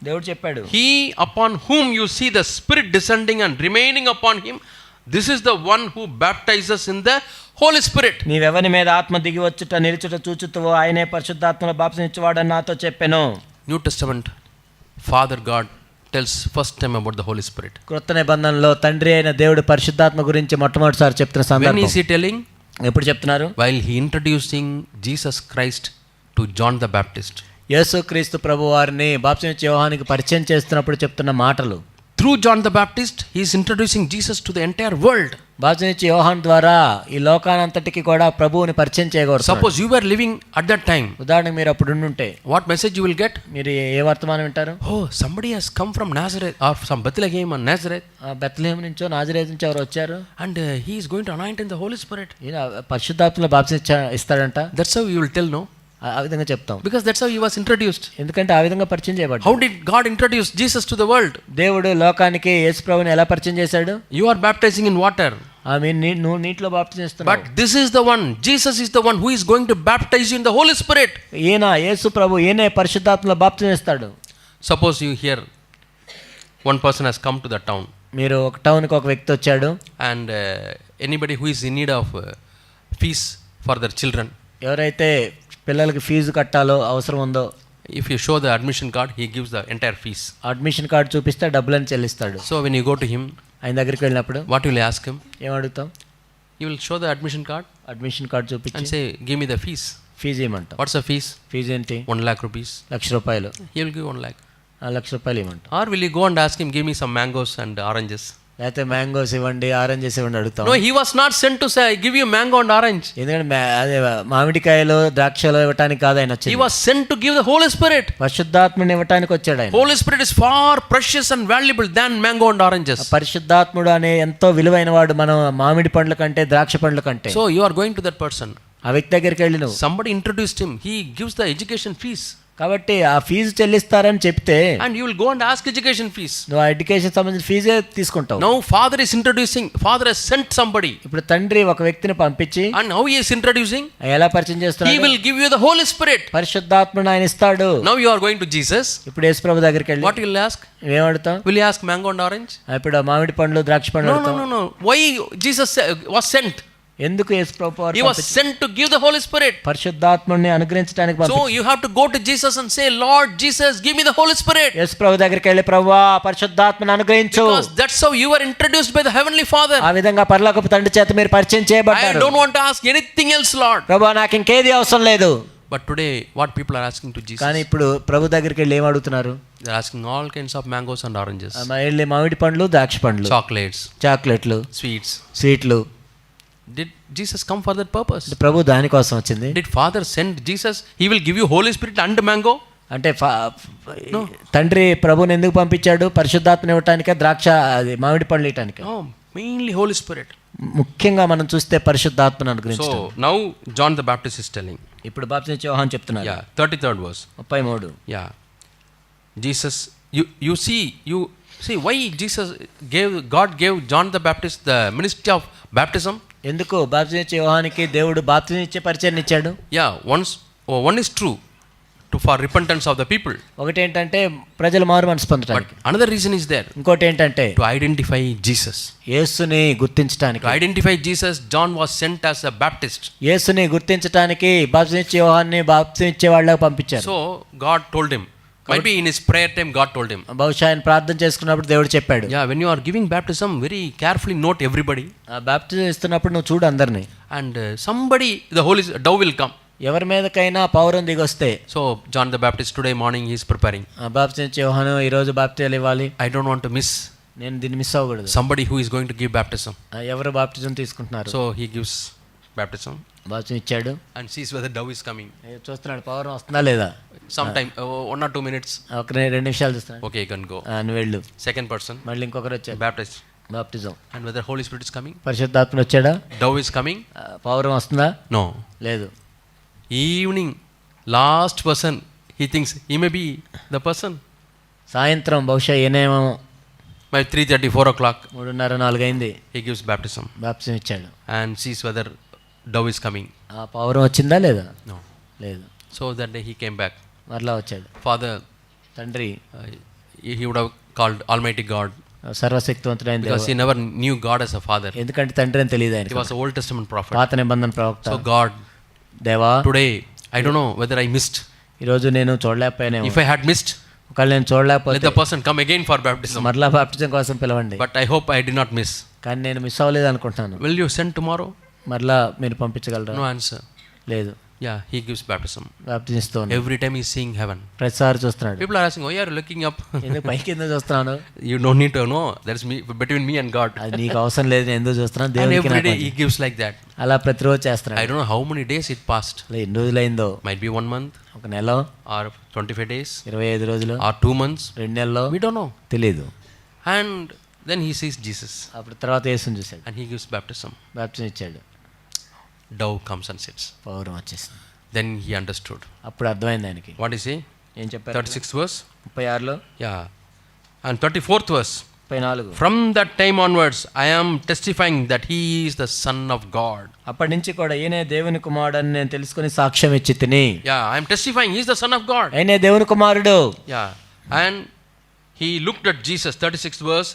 దేవుడు చెప్పాడు. He upon whom you see the Spirit descending and remaining upon him, this is the one who baptizes in the Holy Spirit. నీవెవని మీద ఆత్మ దిగి వచ్చుట నిలుచుట చూచుతువో ఆయనే పరిశుద్ధాత్మలో బాప్తిసమిచ్చువాడని నాతో చెప్పెను. New Testament, Father God tells first time about the Holy Spirit. క్రొత్త నిబంధనలో తండ్రి అయిన దేవుడు పరిశుద్ధాత్మ గురించి మొట్టమొదటిసారి చెప్తున్న When సందర్భం. is he telling? ఎప్పుడు చెప్తున్నారు? While he introducing Jesus Christ to John the Baptist. యేసుక్రీస్తు ప్రభు వారిని బాప్తిసమిచ్చే యోహానికి పరిచయం చేస్తున్నప్పుడు చెప్తున్న మాటలు. Through John the Baptist, he is introducing Jesus to the entire world. బాప్తిసమిచ్చే యోహాన్ ద్వారా ఈ లోకానంతటికి కూడా ప్రభువుని పరిచయం చేయకూడదు. Suppose you were living at that time. ఉదాహరణకు మీరు అప్పుడు ఉండుంటే What message you will get? మీరు ఏ వర్తమానం వింటారు? Oh, somebody has come from Nazareth or from Bethlehem or Nazareth. Bethlehem నుంచో నాజరేతు నుంచి ఎవరు వచ్చారు, And he is going to anoint in the Holy Spirit. ఈయన పరిశుద్ధాత్మలో బాప్తిసం ఇస్తాడంట. That's how you will tell, no? ఆ విధంగా చెప్తాం. Because that's how he was introduced. ఎందుకంటే ఆ విధంగా పరిచయం చేయబడ్డాడు. How did God introduce Jesus to the world? దేవుడు లోకానికి యేసు ప్రభువుని ఎలా పరిచయం చేశాడు? You are baptizing in water. నువ్వు నీటిలో బాప్తిసం ఇస్తున్నావు. But this is the one, Jesus is the one who is going to baptize you in the Holy Spirit. ఈయన యేసు ప్రభు ఈయనే పరిశుద్ధాత్మలో బాప్తిసం ఇస్తాడు. Suppose you hear one person has come to the town. మీరు ఒక టౌన్కి ఒక వ్యక్తి వచ్చాడు. And anybody who is in need of fees for their children. ఎవరైతే పిల్లలకి ఫీజు కట్టాలో అవసరం ఉందో, If you show the admission card, he gives the entire fees. Admission card చూపిస్తే డబ్బులను చెల్లిస్తాడు. So when you go to him, ఆయన దగ్గరికి వెళ్ళినప్పుడు what will you ask him? ఏం అడుగుతాం? You will show the admission card admission card and చూపించి say, give me the fees. Fees ఇవ్వమంటాం. What's the fees? Fees ఏంటి? 1 lakh rupees. ₹1,00,000. He will give 1 lakh. ₹1,00,000 ఇవ్వమంటాం. Or will you go and ask him, give me some mangoes and oranges? లేకపోతే mangoes ఇవ్వండి, oranges ఇవ్వండి అడుగుతాం. No, he was not sent to say, give you mango and orange. ఎందుకంటే అదే మామిడికాయలు ద్రాక్షలు ఇవ్వటానికి కాదు ఆయన He వచ్చింది. was sent to give the Holy Spirit. పరిశుద్ధాత్మని ఇవ్వటానికి వచ్చాడు ఆయన. Holy Spirit is far precious and valuable than mango and oranges. పరిశుద్ధాత్ముడు అనే ఎంతో విలువైన వాడు మన మామిడి పండ్ల కంటే ద్రాక్ష పండ్ల కంటే. So you are going to that person. ఆ వ్యక్తి దగ్గరికి వెళ్ళి నువ్వు, Somebody introduced him. He gives the education fees. కాబట్టి ఆ ఫీజు చెల్లిస్తారని చెప్తే And you will go and ask education fees. నువ్వు ఆ ఎడ్యుకేషన్ సంబంధించిన ఫీజే తీసుకుంటావు. Now Father is introducing. Father has sent somebody. ఇప్పుడు తండ్రి ఒక వ్యక్తిని పంపించి And how he is introducing? ఎలా పరిచయం He చేస్తున్నాడు? will give you the Holy Spirit. పరిశుద్ధాత్మను ఆయన ఇస్తాడు. Now you are going to Jesus. ఇప్పుడు యేసు ప్రభు దగ్గరికి వెళ్ళి What will you ask? ఏమడుతాం? Will you ask mango and orange? ఇప్పుడు మామిడి పండ్లు ద్రాక్ష పండ్లు No, అడుగుతాం. no, no, no. Why Jesus was sent? ఎందుకు యేసు ప్రభు వారు He was sent to give the Holy Spirit. పరిశుద్ధాత్మని అనుగ్రహించడానికి So పంపించారు. you have to go to Jesus and say, Lord Jesus, give me the Holy Spirit. యేసు ప్రభు దగ్గరికి వెళ్ళి ప్రభువా పరిశుద్ధాత్మను అనుగ్రహించు. Because that's how you were introduced by the Heavenly Father. ఆ విధంగా పరలోకపు తండ్రి చేత మీరు పరిచయం I చేయబడ్డారు. don't want to ask anything else, Lord. ప్రభువా నాకు ఇంకేది అవసరం లేదు. But today, what people are asking to Jesus? కానీ ఇప్పుడు ప్రభు దగ్గరికి వెళ్ళి ఏం అడుగుతున్నారు? They're asking all kinds of mangoes and oranges, వెళ్ళి మామిడి పండ్లు ద్రాక్ష పండ్లు, chocolates, చాక్లెట్లు, sweets. స్వీట్లు. Did Jesus come for that purpose? ప్రభు దానికోసం వచ్చింది. Did Father send Jesus? He will give you Holy Spirit and mango? అంటే తండ్రి ప్రభుని ఎందుకు పంపించాడు? పరిశుద్ధాత్మని ఇవ్వటానికే, ద్రాక్ష అది మామిడి పండ్లు ఇవ్వటానికే. No, mainly Holy Spirit. ముఖ్యంగా మనం చూస్తే పరిశుద్ధాత్మను అనుగ్రహించడం. So now John the Baptist is telling. ఇప్పుడు బాప్తిసం యోహాను చెప్తున్నారు. Yeah, 33rd verse. 33. Yeah. Jesus, you see why God gave John the Baptist the ministry of baptism? ఎందుకు బాప్తిసం యోహానికి దేవుడు బాప్తిసం ఇచ్చే పరిచయం ఇచ్చాడు? Yeah, one is true for repentance of the people. ఒకటి ఏంటంటే ప్రజలు మారు మనసు But పొందడానికి. another reason is there. ఇంకోటి ఏంటంటే To identify Jesus. యేసుని గుర్తించడానికి. To identify Jesus, John was sent as a Baptist. యేసుని గుర్తించడానికి బాప్తిసం ఇచ్చే యోహాన్ని బాప్తిసం ఇచ్చే వాళ్ళకి పంపించారు. So God told him. Maybe in his prayer time, God told him. బహుశా ఆయన ప్రార్థన చేసుకున్నప్పుడు దేవుడు చెప్పాడు. Yeah, when you are giving baptism, very carefully note everybody. బాప్తిసం ఇస్తున్నప్పుడు నువ్వు చూడు అందరినీ. And somebody, the Holy dove will come. ఎవరి మీదకైనా పౌరం దిగొస్తే. So John the Baptist today morning he is preparing. బాప్తిసం ఇచ్చే యోహాను ఈ రోజు బాప్తిసాలు ఇవ్వాలి. I don't want to miss. నేను దీన్ని మిస్ అవ్వకూడదు. Somebody who is going to give baptism. ఎవరు బాప్తిజం తీసుకుంటున్నారు? So he gives baptism. బాప్తిసం ఇచ్చాడు. And sees whether dove is coming. చూస్తున్నాడు పౌరం వస్తుందా లేదా. Sometime 1 or 2 minutes. ఒక 2 నిమిషాలు చూస్తున్నాడు. Okay, you can go. నువ్వు వెళ్ళు. Second person. మళ్ళీ ఇంకొకరు వచ్చారు. Baptist. బాప్తిజం. And whether Holy Spirit is coming. పరిశుద్ధాత్మ వచ్చాడా? Dove is coming. పౌరం వస్తుందా? No. లేదు. Evening, last person, he thinks he may be the person. సాయంత్రం బహుశా ఏనేమో By 3:30, 4 o'clock, 3:30, 4 అయింది. he gives baptism బాప్తిసం ఇచ్చాడు. and sees whether dove is coming. ఆ పౌరం వచ్చిందా లేదా? No. లేదు. So that day he came back. మరలా వచ్చాడు. Father, తండ్రి he would have called Almighty God, సర్వశక్తివంతుడైన because దేవుడు. he never knew God as a father. ఎందుకంటే తండ్రి అని తెలియదు He ఆయనకి. was an Old Testament prophet. పాత నిబంధన ప్రవక్త. So God, దేవా today, I don't know whether I missed. ఈరోజు నేను చూడలేకపోయానేమో. If I had missed, ఒకవేళ నేను let చూడలేకపోతే the person come again for baptism. మరలా బాప్టిజం కోసం పిలవండి. But I hope I did not miss. కానీ నేను మిస్ అవ్వలేదు అనుకుంటున్నాను. Will you send tomorrow? మరలా మీరు పంపించగలరా? No answer. లేదు. Yeah, he gives baptism. Baptism Every time he's seeing heaven. ప్రతిసారి చూస్తున్నాడు. People are asking, why are you looking up? ఎందుకు పైకి ఎందుకు చూస్తున్నాను? You don't need to know. That's me, between me and God. అది నీకు అవసరం లేదు, నేను ఎందుకు చూస్తున్నాను? And దేవునికి every నాకు day he gives like that. అలా ప్రతిరోజు చేస్తున్నాడు. I don't know how many days it passed. అలా ఎన్ని రోజులైందో. Might be 1 month, ఒక నెల, or 25 days, 25 రోజులు, or 2 months. 2 నెలలు, We don't know. తెలియదు. And then he sees Jesus అప్పుడు తర్వాత యేసుని చూశాడు, and he gives baptism. Baptism ఇచ్చాడు. Dove comes and sits. పౌరం వచ్చేసింది. Then he understood. అప్పుడు అర్థమైంది ఆయనకి. What is he? ఏం చెప్పారు? 36th verse. 36లో, Yeah. And 34th verse. 34. From that time onwards, I am testifying that he is the Son of God. అప్పటి నుంచి కూడా ఈయనే దేవుని కుమారుడని నేను తెలుసుకుని సాక్ష్యం ఇచ్చి తిని. Yeah, I am testifying he is the Son of God. ఆయనే దేవుని కుమారుడు. Yeah. And he looked at Jesus, 36th verse,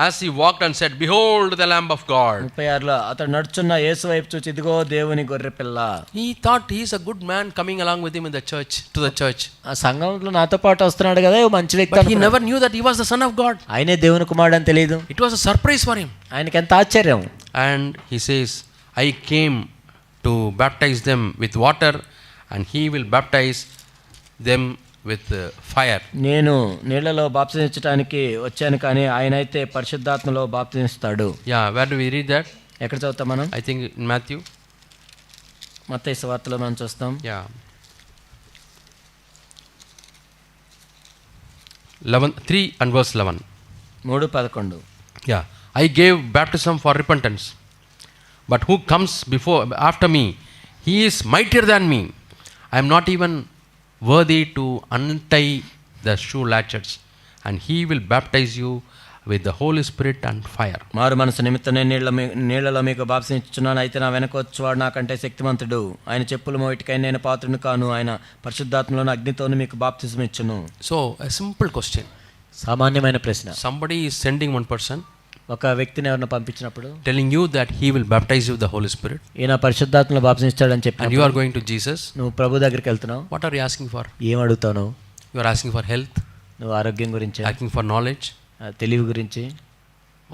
as he walked and said, behold the Lamb of God. 36లో అతడు నడుచున్న యేసు వైపు చూచి ఇదిగో దేవుని గొర్రె పిల్ల. He thought he is a good man coming along with him in the church, to the church. ఆ సంఘంలో నాతో పాటు వస్తున్నాడు కదా, మంచి వ్యక్తి. But he never knew that he was the Son of God. ఆయనే దేవుని కుమారుడు అని తెలియదు. It was a surprise for him. ఆయనకి ఎంత ఆశ్చర్యం. And he says, I came to baptize them with water, and he will baptize them with fire. నేను నీళ్లలో బాప్తించడానికి వచ్చాను, కానీ ఆయన అయితే పరిశుద్ధాత్మలో బాప్తిస్తాడు. Yeah, where do we read that? ఎక్కడ చదువుతాం మనం? I think in Matthew. మత్తయి సువార్తలో మనం చూస్తాం. Yeah. 3 and verse 11. 3:11. Yeah. I gave baptism for repentance, but who comes after me, he is mightier than me. I am not even worthy to untie the shoe latchets, and he will baptize you with the Holy Spirit and fire. మారు మనసు నిమిత్తం నేను నీళ్లలో మీకు బాప్తిస్తున్నాను, అయితే నా వెనక వచ్చేవాడు నాకంటే శక్తిమంతుడు. ఆయన చెప్పులు మోయిటికై నేను పాత్రుని కాను. ఆయన పరిశుద్ధాత్మలోని అగ్నితోను మీకు బాప్తిజం ఇచ్చును. So a simple question. సామాన్యమైన ప్రశ్న. Somebody is sending one person, ఒక వ్యక్తిని ఎవరిని పంపించినప్పుడు, telling you that he will baptize you with the Holy Spirit, ఈయన పరిశుద్ధాత్మలో బాప్తిస్తాడని చెప్పి, and you are going to Jesus. నువ్వు ప్రభు దగ్గరికి వెళ్తున్నావు. What are you asking for? ఏం అడుగుతావు? You are asking for health, నువ్వు ఆరోగ్యం గురించి, asking for knowledge. తెలివి గురించి.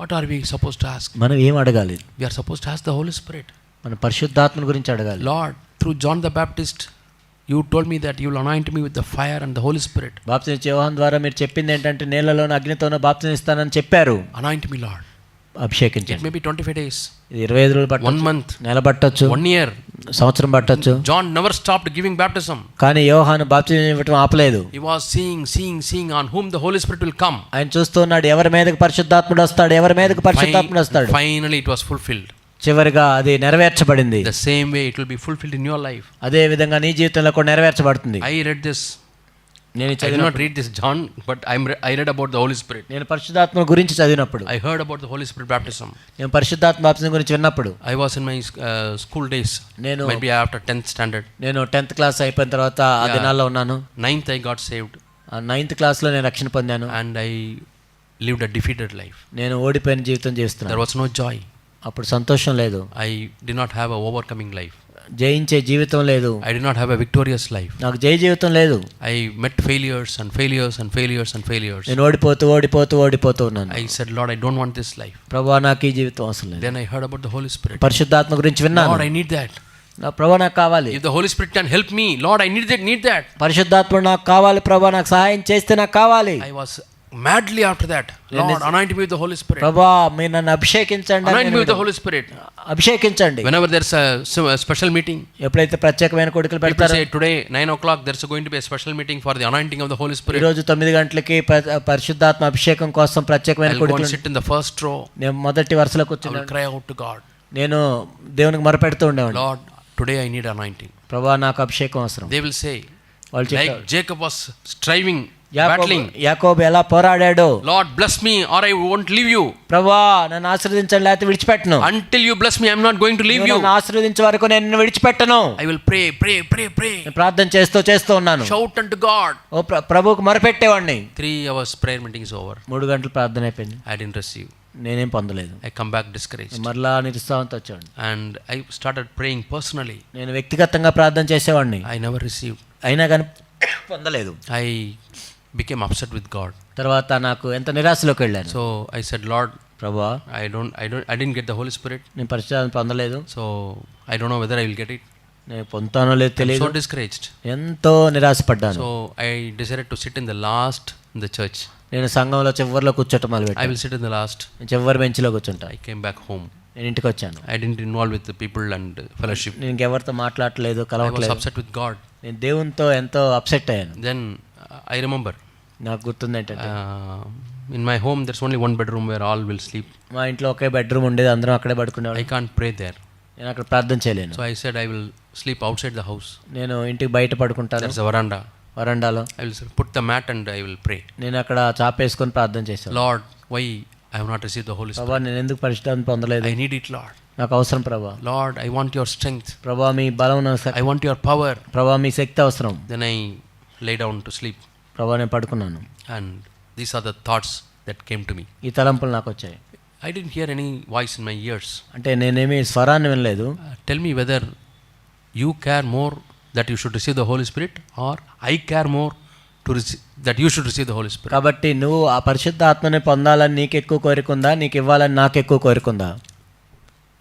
What are we supposed to ask? మనం ఏం అడగాలి? We are supposed to ask the Holy Spirit. మన పరిశుద్ధాత్మ గురించి అడగాలి. Lord, through John the Baptist, you told me that you will anoint me with the fire and the Holy Spirit. బాప్తిజం యోహాను ద్వారా మీరు చెప్పింది ఏంటంటే నీళ్లలోను అగ్నితోను బాప్తిజం ఇస్తానని చెప్పారు. Anoint me, Lord. అభిషేకించండి. It may be 25 days, 25 రోజులు పట్టొచ్చు, 1 month, నెల పట్టొచ్చు, 1 year. సంవత్సరం పట్టొచ్చు. John never stopped giving baptism. కానీ యోహాను బాప్తిజం ఇవ్వటం ఆపలేదు. He was seeing on whom the Holy Spirit will come. ఆయన చూస్తున్నాడు ఎవరి మీదకి పరిశుద్ధాత్ముడు వస్తాడు, ఎవరి మీదకి పరిశుద్ధాత్ముడు వస్తాడు. Finally it was fulfilled. చివరిగా అది నెరవేర్చబడింది. The same way it will be fulfilled in your life. అదే విధంగా నీ జీవితంలో కూడా నెరవేర్చబడుతుంది. I read this. నేను I did not read this John, but I read about the Holy Spirit. నేను పరిశుద్ధాత్మ గురించి చదివినప్పుడు, I heard about the Holy Spirit baptism. నేను పరిశుద్ధాత్మ బాప్తిజం గురించి విన్నప్పుడు, I was in my school days. నేను maybe after 10th standard. నేను 10th క్లాస్ అయిపోయిన తర్వాత ఆ దినాల్లో ఉన్నాను. 9th I got saved. 9th క్లాస్లో నేను రక్షణ పొందాను. And I lived a defeated life. నేను ఓడిపోయిన జీవితం జీవిస్తున్నాను. There was no joy. అప్పుడు సంతోషం లేదు. I did not have a overcoming life. జయించే జీవితం లేదు. I did not have a victorious life. నాకు జయ జీవితం లేదు. I met failures and failures and failures and failures. నేను ఓడిపోతూ ఉన్నాను. I said, Lord, I don't want this life. ప్రభువా నాకు ఈ జీవితం అవసరం లేదు. Then I heard about the Holy Spirit. పరిశుద్ధాత్మ గురించి విన్నాను. Lord, I need that. నా ప్రభువా నాకు కావాలి. If the Holy Spirit can help me, Lord, I need that. పరిశుద్ధాత్ముడు నాకు కావాలి ప్రభువా, నాకు సహాయం చేస్తే నాకు కావాలి. I was madly after that. Lord, anoint me with the Holy Spirit. ప్రభువా మీరు నన్ను అభిషేకించండి. Anoint me with the Holy Spirit. అభిషేకించండి. Whenever there's a special meeting, ఎప్పుడైతే ప్రత్యేకమైన కోడికలు people పెడతారో, say today 9 o'clock there's going to be a special meeting for the anointing of the Holy Spirit. ఈ రోజు 9 గంటలకి పరిశుద్ధాత్మ అభిషేకం కోసం ప్రత్యేకమైన కోడికలు. I'll sit in the first row. నేను మొదటి వరుసలో I will కూర్చున్నాను. cry out to God. నేను దేవునికి మొరపెడుతూ ఉండేవాడిని. Lord, today I need anointing. ప్రభువా నాకు అభిషేకం అవసరం. They will say, వాళ్ళు like Jacob was striving battling. యాకోబు ఎలా పోరాడాడు. Lord, bless me or I won't leave you. ప్రభువా నన్ను ఆశీర్వదించండి లేకపోతే విడిచిపెట్టను. Until you bless me, I am not going to leave you. నన్ను ఆశీర్వదించే వరకు నేను నిన్ను విడిచిపెట్టను. I will pray. నేను ప్రార్థన చేస్తూ ఉన్నాను. Shout unto God. ఓ ప్రభువుకు మొరపెట్టేవాడిని. 3 hours prayer meeting is over. 3 గంటలు ప్రార్థన అయిపోయింది. I didn't receive. నేనేం పొందలేదు. I come back discouraged. మరలా నిరుత్సాహంతో వచ్చాను. And I started praying personally. నేను వ్యక్తిగతంగా ప్రార్థన చేసేవాడిని. I never received. అయినా కానీ పొందలేదు. I became upset with God. తర్వాత నాకు ఎంత నిరాశలోకి వెళ్ళాను. So I said, Lord, ప్రభువా I didn't get the Holy Spirit. నేను పరిశుద్ధాత్మ పొందలేదు. So I don't know whether I will get it. నేను పొందుతానో లేదో I'm తెలియదు. so discouraged. ఎంతో నిరాశపడ్డాను. So I decided to sit in the last in the church. నేను సంఘంలో చివరిలో కూర్చోటం I మొదలుపెట్టాను. will sit in the last. నేను చివరి బెంచ్లో కూర్చుంటా. I came back home. నేను ఇంటికి వచ్చాను. I didn't involve with the people and fellowship. నేను ఇంకెవరితో మాట్లాడలేదు, I was కలవట్లేదు. upset with God. నేను దేవునితో ఎంతో అప్సెట్ అయ్యాను. Then I remember నాకు గుర్తుంది ఏంటంటే in my home there's only one bedroom where all will sleep. మా ఇంట్లో ఒకే బెడ్రూమ్ ఉండేది, అందరం అక్కడే పడుకునేవాడు. I can't pray there. నేను అక్కడ ప్రార్థన చేయలేను. So I said I will sleep outside the house. నేను ఇంటికి బయట పడుకుంటాను, There's a veranda. వరండాలో. I will put the mat and I will pray. నేను అక్కడ చాపేసుకొని ప్రార్థన చేశాను. Lord, why I have not received the Holy Spirit? ప్రభా నేను ఎందుకు పరిశుద్ధాత్మ పొందలేదు? I need it, Lord. నాకు అవసరం ప్రభా. Lord, I want your strength. ప్రభా మీ బలం I want your power. ప్రభా మీ శక్తి అవసరం. Then I lay down to sleep. ప్రభా నేను పడుకున్నాను. And these are the thoughts that came to me. ఈ తలంపులు నాకు వచ్చాయి. I didn't hear any voice in my ears. అంటే నేనేమి స్వరాన్ని వినలేదు. Tell me whether you care more that you should receive the Holy Spirit or I care more to receive that you should receive the Holy Spirit. కాబట్టి నువ్వు ఆ పరిశుద్ధ ఆత్మని పొందాలని నీకు ఎక్కువ కోరికుందా, నీకు ఇవ్వాలని నాకు ఎక్కువ కోరికుందా?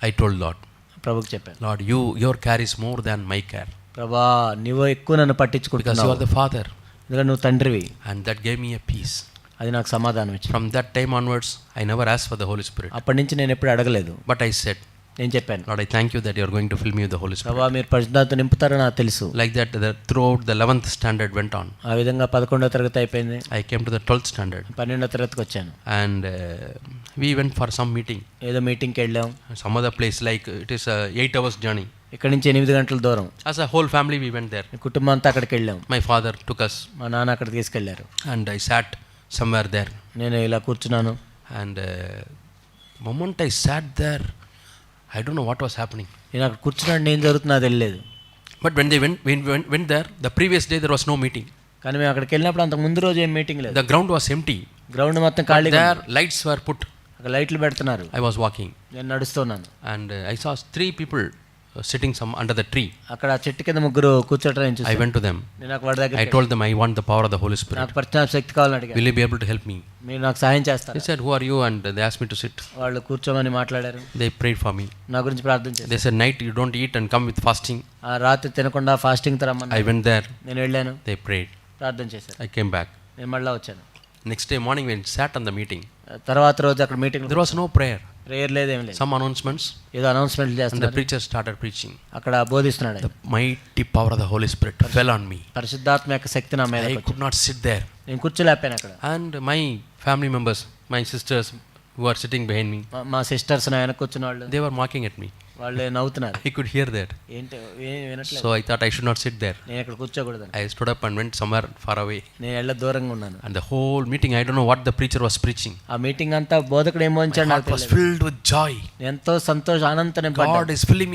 I told Lord, ప్రభుకి చెప్పాను. Lord, your care is more than my care. ప్రభా నువ్వు ఎక్కువ నన్ను Because you పట్టించుకుంటున్నావు. are the Father. ఎందుకంటే నువ్వు తండ్రివి. And that gave me a peace. అది నాకు సమాధానం ఇచ్చింది. From that time onwards, I never asked for the Holy Spirit. అప్పటి నుంచి నేను ఎప్పుడు అడగలేదు. But I said, నేను చెప్పాను, Lord, I thank you that you are going to fill me with the Holy Spirit. ప్రభా మీరు పరిశుద్ధాత్మ నింపుతారని నాకు తెలుసు. Like that, throughout the 11th standard went on. ఆ విధంగా 11వ తరగతి అయిపోయింది. I came to the 12th standard. 12వ తరగతికి వచ్చాను. And we went for some meeting. ఏదో మీటింగ్కి వెళ్ళాం. Some other place, like it is a 8 hours journey. ఇక్కడ నుంచి 8 గంటల దూరం. As a whole family, we went there. కుటుంబం అంతా అక్కడికి వెళ్ళాం. My father took us. మా నాన్న అక్కడికి తీసుకెళ్లారు. And I sat somewhere there. నేను ఇలా కూర్చున్నాను. And moment I sat there, I don't know what was happening. నేను అక్కడ కూర్చున్నాను, ఏం జరుగుతుందో తెలియలేదు. But when they went there, the previous day there was no meeting. కానీ మేము అక్కడికి వెళ్ళినప్పుడు అంతకు ముందు రోజు ఏం మీటింగ్ లేదు. The ground was empty. Ground మొత్తం ఖాళీగా There lights were put. అక్కడ లైట్లు పెడుతున్నారు. I was walking. నేను నడుస్తున్నాను. And I saw 3 people sitting some under the tree. అక్కడ చెట్టు కింద 3 కూర్చోటం నేను I చూశాను. went to them. నేను అక్కడ వాడి దగ్గర I told them I want the power of the Holy Spirit. నాకు పరిచయ శక్తి కావాలని అడిగాను. Will you be able to help me? మీరు నాకు సహాయం చేస్తారు. They said, who are you? And they asked me to sit. వాళ్ళు కూర్చోమని మాట్లాడారు. They prayed for me. నా గురించి ప్రార్థన చేశారు. They said, night you don't eat and come with fasting. ఆ రాత్రి తినకుండా ఫాస్టింగ్ రమ్మన్నారు. I went there. నేను వెళ్ళాను. They prayed. ప్రార్థన చేశారు. I came back. నేను మళ్ళీ వచ్చాను. Next day morning when we sat on the meeting, తర్వాత రోజు అక్కడ meeting there was no prayer. Prayer లేదేం లేదు. Some announcements. ఏదో అనౌన్స్మెంట్ And the చేస్తున్నారు. preacher started preaching. అక్కడ బోధిస్తున్నాడు. The mighty power of the Holy Spirit fell on me. పరిశుద్ధాత్మ యొక్క శక్తి నా మీద I వచ్చింది. could not sit there. నేను కూర్చోలేకపోయాను అక్కడ. And my family members, my sisters who are sitting behind me, మా సిస్టర్స్ నా వెనక కూర్చున్న వాళ్ళు they were mocking at me. వాళ్ళు నవ్వుతున్నారు. I could hear that. ఏంటి వినట్లేదు. So I thought I should not sit there. నేను ఇక్కడ కూర్చోకూడదు. I stood up and went somewhere far away. నేను ఎళ్ళ దూరంగా ఉన్నాను. And the whole meeting, I don't know what the preacher was preaching. ఆ మీటింగ్ అంతా బోధకుడు ఏమో My ఉంచాడు heart నాకు was తెలియదు. filled with joy. ఎంతో ఆనందంతో God నింపడ్డాను. is filling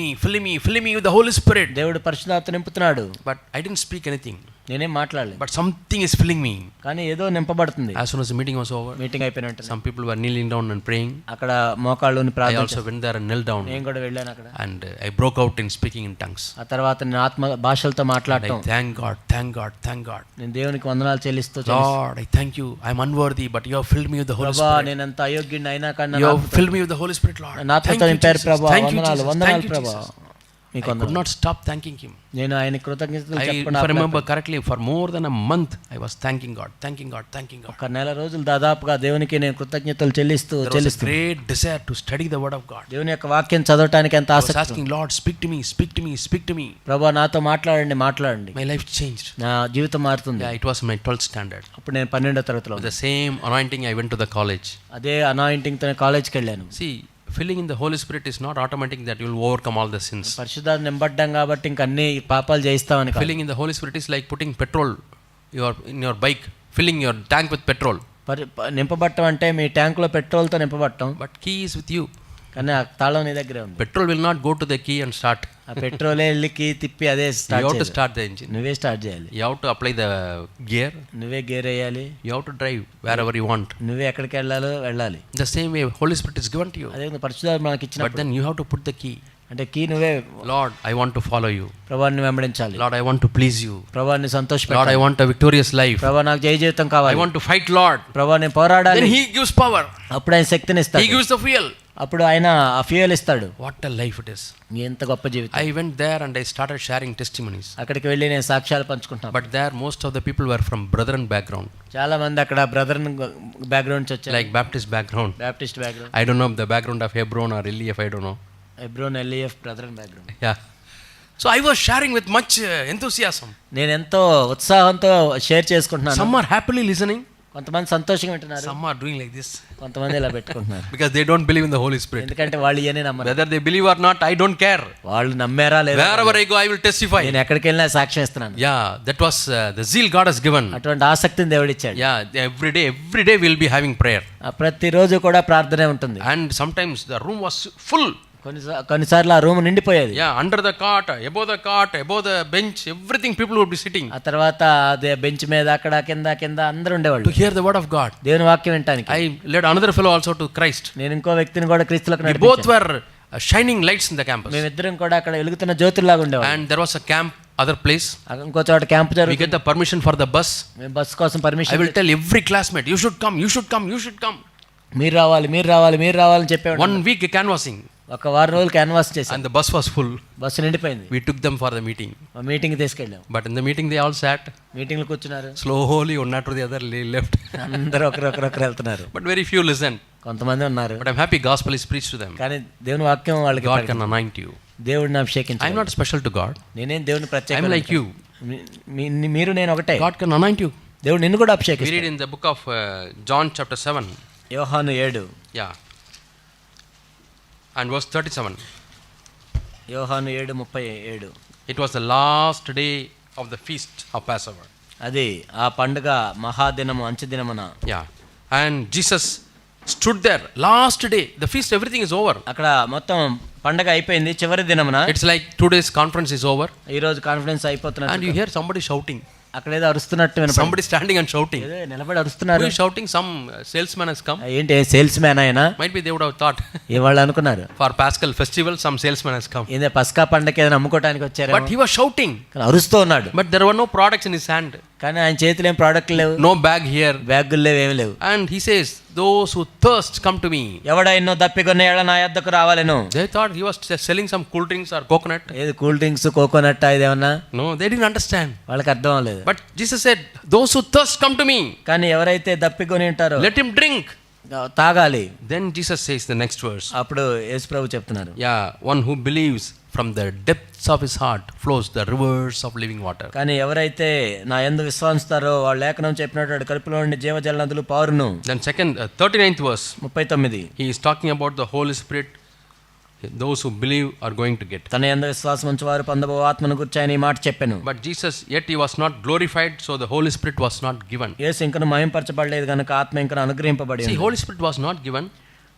me with the Holy Spirit. దేవుడు పరిశుద్ధాత్మ నింపుతున్నాడు. But I didn't speak anything. నేనేం మాట్లాడలేదు. But something is filling me. కానీ ఏదో నింపబడుతుంది. As soon as the meeting was over, meeting అయిపోయిన వెంటనే some people were kneeling down and praying. అక్కడ మోకాళ్ళుని I ప్రార్థన also went there and knelt down. నేను కూడా వెళ్ళాను అక్కడ. And I broke out in speaking in tongues. ఆ తర్వాత నేను ఆత్మ భాషలతో And I మాట్లాడటం. thank God. నేను దేవునికి వందనాలు చెల్లిస్తూ Lord, I thank you. I'm unworthy, but you have filled me with the Holy ప్రభా Spirit. నేను ఎంత అయోగ్యుడిని అయినా కానీ You have filled me with the Holy Spirit, Lord. నాతో Thank you, నింపారు Jesus. ప్రభా. Thank you, వందనాలు Jesus. వందనాలు Thank you, ప్రభా. Jesus. మీకు I could వందనాలు. not stop thanking Him. నేను ఆయన కృతజ్ఞతలు If I చెప్పకుండా remember correctly, for more than a month, I was thanking God. ఒక నెల రోజులు దాదాపుగా దేవునికి నేను కృతజ్ఞతలు చెల్లిస్తూ There was a great desire to study the Word of God. దేవుని యొక్క వాక్యం చదవటానికి ఎంత I was ఆసక్తి. asking, Lord, speak to me. ప్రభా నాతో మాట్లాడండి. My life changed. నా జీవితం మారుతుంది. Yeah, it was my 12th standard. అప్పుడు నేను 12వ తరగతిలో With the same anointing, I went to the college. అదే అనాయింటింగ్ తో కాలేజ్కి వెళ్ళాను. See, filling in the Holy Spirit is not automatic that you will overcome all the sins. పరిశుద్ధాత్మ నింపడ్డాం కాబట్టి ఇంక అన్ని పాపాలు జయిస్తామని కాదు. Filling in the Holy Spirit is like putting petrol in your bike filling your tank with petrol. నింపబట్టం అంటే మీ ట్యాంకులో పెట్రోల్తో నింపబట్టం, But key is with you. కానీ ఆ తాళం నీ దగ్గరే ఉంది. Petrol will not go to the key and start. ఆ పెట్రోలే వెళ్ళి key తిప్పి అదే You have to start start the engine. నువ్వే స్టార్ట్ చేయాలి, You have to apply the gear. నువ్వే గేర్ వేయాలి, You have to drive wherever you want. నువ్వే ఎక్కడికి వెళ్ళాలో వెళ్ళాలి. The same way Holy Spirit is given to you. అదే పరిశుద్ధాత్మ మనకి But ఇచ్చినప్పుడు then you have to put the key. అంటే కీ నువ్వే, Lord, I want to follow you. ప్రభువాన్ని వెంబడించాలి, Lord, I want to please you. ప్రభువాన్ని Lord, I సంతోషపెట్టాలి, want a victorious life. ప్రభువా నాకు జయ జీవితం I కావాలి, want to fight, Lord. ప్రభువా నేను పోరాడాలి. Then He gives power. అప్పుడు ఆయన శక్తిని He ఇస్తాడు, gives the fuel. అప్పుడు ఆయన ఆ ఫ్యూయల్ ఇస్తాడు. What a life it is. ఎంత గొప్ప జీవితం. I went there and I started sharing testimonies. అక్కడికి వెళ్ళి నేను సాక్ష్యాలు పంచుకుంటాను. But there most of the people were from Brethren background. చాలా మంది అక్కడ బ్రదర్ బ్యాక్గ్రౌండ్ నుంచి వచ్చారు, Like Baptist background. Baptist background, I don't know the background of Hebron or Elief, I don't know. ఎబ్రోన్ LEF brother background. Yeah. So I was sharing with much enthusiasm. నేను ఎంతో ఉత్సాహంతో share చేసుకుంటున్నాను. Some are happily listening. కొంతమంది సంతోషంగా వింటున్నారు, Some are doing like this. కొంతమంది ఇలా పెట్టుకుంటున్నారు. Because they don't believe in the Holy Spirit. ఎందుకంటే వాళ్ళు ఇవన్నీ నమ్మరు. Whether they believe or not, I don't care. వాళ్ళు నమ్మారా లేదా, Wherever I go, I will testify. నేను ఎక్కడికి వెళ్ళినా సాక్ష్యం ఇస్తున్నాను. Yeah, that was the zeal God has given. అటువంటి ఆసక్తిని దేవుడు ఇచ్చాడు. Yeah, every day we'll be having prayer. ప్రతిరోజు కూడా ప్రార్థనే ఉంటుంది. And sometimes the room was full. కొన్నిసార్లు ఆ room నిండిపోయేది. Yeah, under the cot, above the bench, everything people would be sitting. ఆ తర్వాత అదే బెంచ్ మీద అక్కడ కింద అందరూ ఉండేవాళ్ళు To hear the word of God. దేవుని వాక్యం వినటానికి. I led another fellow also to Christ. నేను ఇంకో వ్యక్తిని కూడా క్రీస్తులోకి We both నడిపించాను. were shining lights in the campus. మేమిద్దరం కూడా అక్కడ వెలుగుతున్న జ్యోతుల్లాగా ఉండేవాళ్ళం. And there was a camp, other place. ఇంకో చోట క్యాంప్ We జరుగుతుంది. get the permission for the bus. మేము బస్ కోసం I permission, will tell every classmate, you should come, you should come, you should come. మీరు రావాలని చెప్పేవాడు. 1 week canvassing. ఒక వారం రోజులు క్యాన్వాస్ చేశాం, And the bus was full. Bus నిండిపోయింది. We took them for the meeting. Meeting తీసుకెళ్ళాం, But in the meeting they all sat. మీటింగ్లు కూర్చున్నారు, Slowly one after the other left. అందరూ ఒకరొకరు వెళ్తున్నారు. But very few listened. కొంతమంది ఉన్నారు, But I'm happy gospel is preached to them. కానీ దేవుని వాక్యం వాళ్ళకి God can anoint you. దేవుడిని అభిషేకించాలి. I'm not special to God. నేనేం దేవుని I'm ప్రత్యేక, like you. మీరు నేను ఒకటే. God can anoint you. దేవుడు నిన్ను కూడా We అభిషేకిస్తాడు. read in the book of John chapter 7. యోహాను 7, Yeah. And verse 37. యోహాను 7:37. It was the last day of the feast of Passover. అది ఆ పండుగ మహాదినము అంచెదినమున. Yeah. And Jesus stood there last day. The feast, everything is over. అక్కడ మొత్తం పండగ అయిపోయింది, చివరి దినమున. It's like 2 days conference is over. ఈ రోజు conference And you అయిపోతున్నట్టు hear somebody shouting. అక్కడ ఏదో అరుస్తున్నట్టు వినపడింది. Somebody standing and shouting. ఏదో నిలబడి అరుస్తున్నారు. Who is shouting? Some salesman has come. ఏంటి సేల్స్ మ్యాన్ ఆయన? Might be they would have thought. ఇవాళ్ళు అనుకున్నారు For Paschal festival, some salesman has come. ఏదో పస్కా పండగకి ఏదైనా అమ్ముకోవడానికి వచ్చారు, But he was shouting. అరుస్తూ ఉన్నాడు. But there were no products in his hand. కానీ ఆయన చేతిలో ఏం ప్రోడక్ట్ లేవు, No bag here. బ్యాగులు లేవు, ఏమి లేవు. And he says, those who thirst, come to me. ఎవడైనో దప్పికొన్న ఏళ్ళ నా యొద్దకు రావాలను. They thought he was selling some cool drinks or coconut. ఏది కూల్ డ్రింక్స్, కోకోనట్ ఇదేమన్నా? No, they didn't understand. వాళ్ళకి అర్థం అవ్వలేదు. But Jesus said, those who thirst, come to me. కానీ ఎవరైతే దప్పికొని ఉంటారో Let him drink. తాగాలి. Then Jesus says the next verse. అప్పుడు యేసు ప్రభు చెప్తున్నారు, Yeah, one who believes, from the depths of his heart flows the rivers of living water. కానీ ఎవరైతే నా యందు విశ్వాసిస్తారో వాళ్ళ లేఖనం చెప్పినట్టు కడుపులో నుండి జీవజల నదులు పారును. Then 39th verse. 39. He is talking about the Holy Spirit. Those who believe are going to get. తన యందు విశ్వాసం ఉంచువారు పొందబో ఆత్మను గురించి ఆయన ఈ మాట చెప్పాను. But Jesus, yet he was not glorified, so the Holy Spirit was not given. యేసు ఇంకను మహింపరచబడలేదు కనుక ఆత్మ ఇంకను అనుగ్రహింపబడి See, ఉంది. Holy Spirit was not given.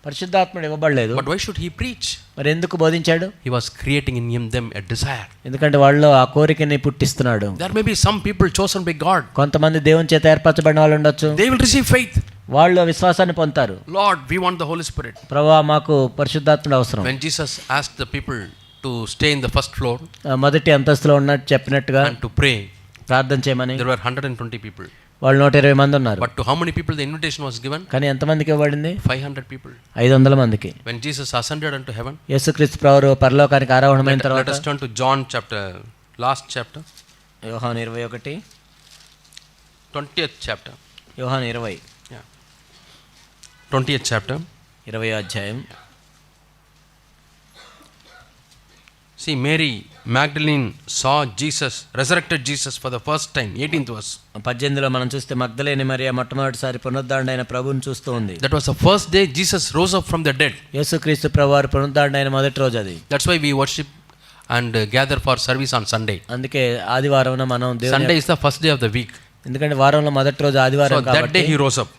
పరిశుద్ధాత్ముడు ఇవ్వబడలేదు. But why should he preach? మరి ఎందుకు బోధించాడు? He was creating in them a desire. ఎందుకంటే వాళ్ళలో ఆ కోరికని పుట్టిస్తున్నాడు. There may be some people chosen by God. కొంతమంది దేవుని చేత ఏర్పరచబడిన వాళ్ళు ఉండొచ్చు. They will receive faith. వాళ్ళు విశ్వాసాన్ని పొందుతారు. Lord, we want the Holy Spirit. ప్రభువా మాకు పరిశుద్ధాత్ముడు అవసరం. When Jesus asked the people to stay in the first floor మొదటి అంతస్తులో ఉన్నట్టు చెప్పినట్టుగా and to pray, ప్రార్థన చేయమని, there were 120 people. వాళ్ళు 120 మంది ఉన్నారు. But to how many people the invitation was given? కానీ ఎంతమందికి ఇవ్వబడింది? 500 people. 500 మందికి. When Jesus ascended unto heaven, యేసుక్రీస్తు ప్రభువు పరలోకానికి ఆరోహణమైన let తర్వాత, us turn to John chapter, last chapter, యోహాను 21, 20th chapter. యోహాను 20, 20th chapter. 20వ అధ్యాయం. See, Mary Magdalene saw Jesus, resurrected Jesus for the first time. 18th verse. 18లో మనం చూస్తే మగ్దలేని మరియ మొట్టమొదటిసారి పునరుద్ధరణైన ప్రభువుని చూస్తూ ఉంది. That was the first day Jesus rose up from the dead. యేసుక్రీస్తు ప్రభువారు పునరుద్ధరణైన మొదటి రోజు అది. That's why we worship and gather for service on Sunday. అందుకే ఆదివారం మనం Sunday is the first day of the week. ఎందుకంటే వారంలో మొదటి రోజు ఆదివారం So that కాబట్టి day he rose up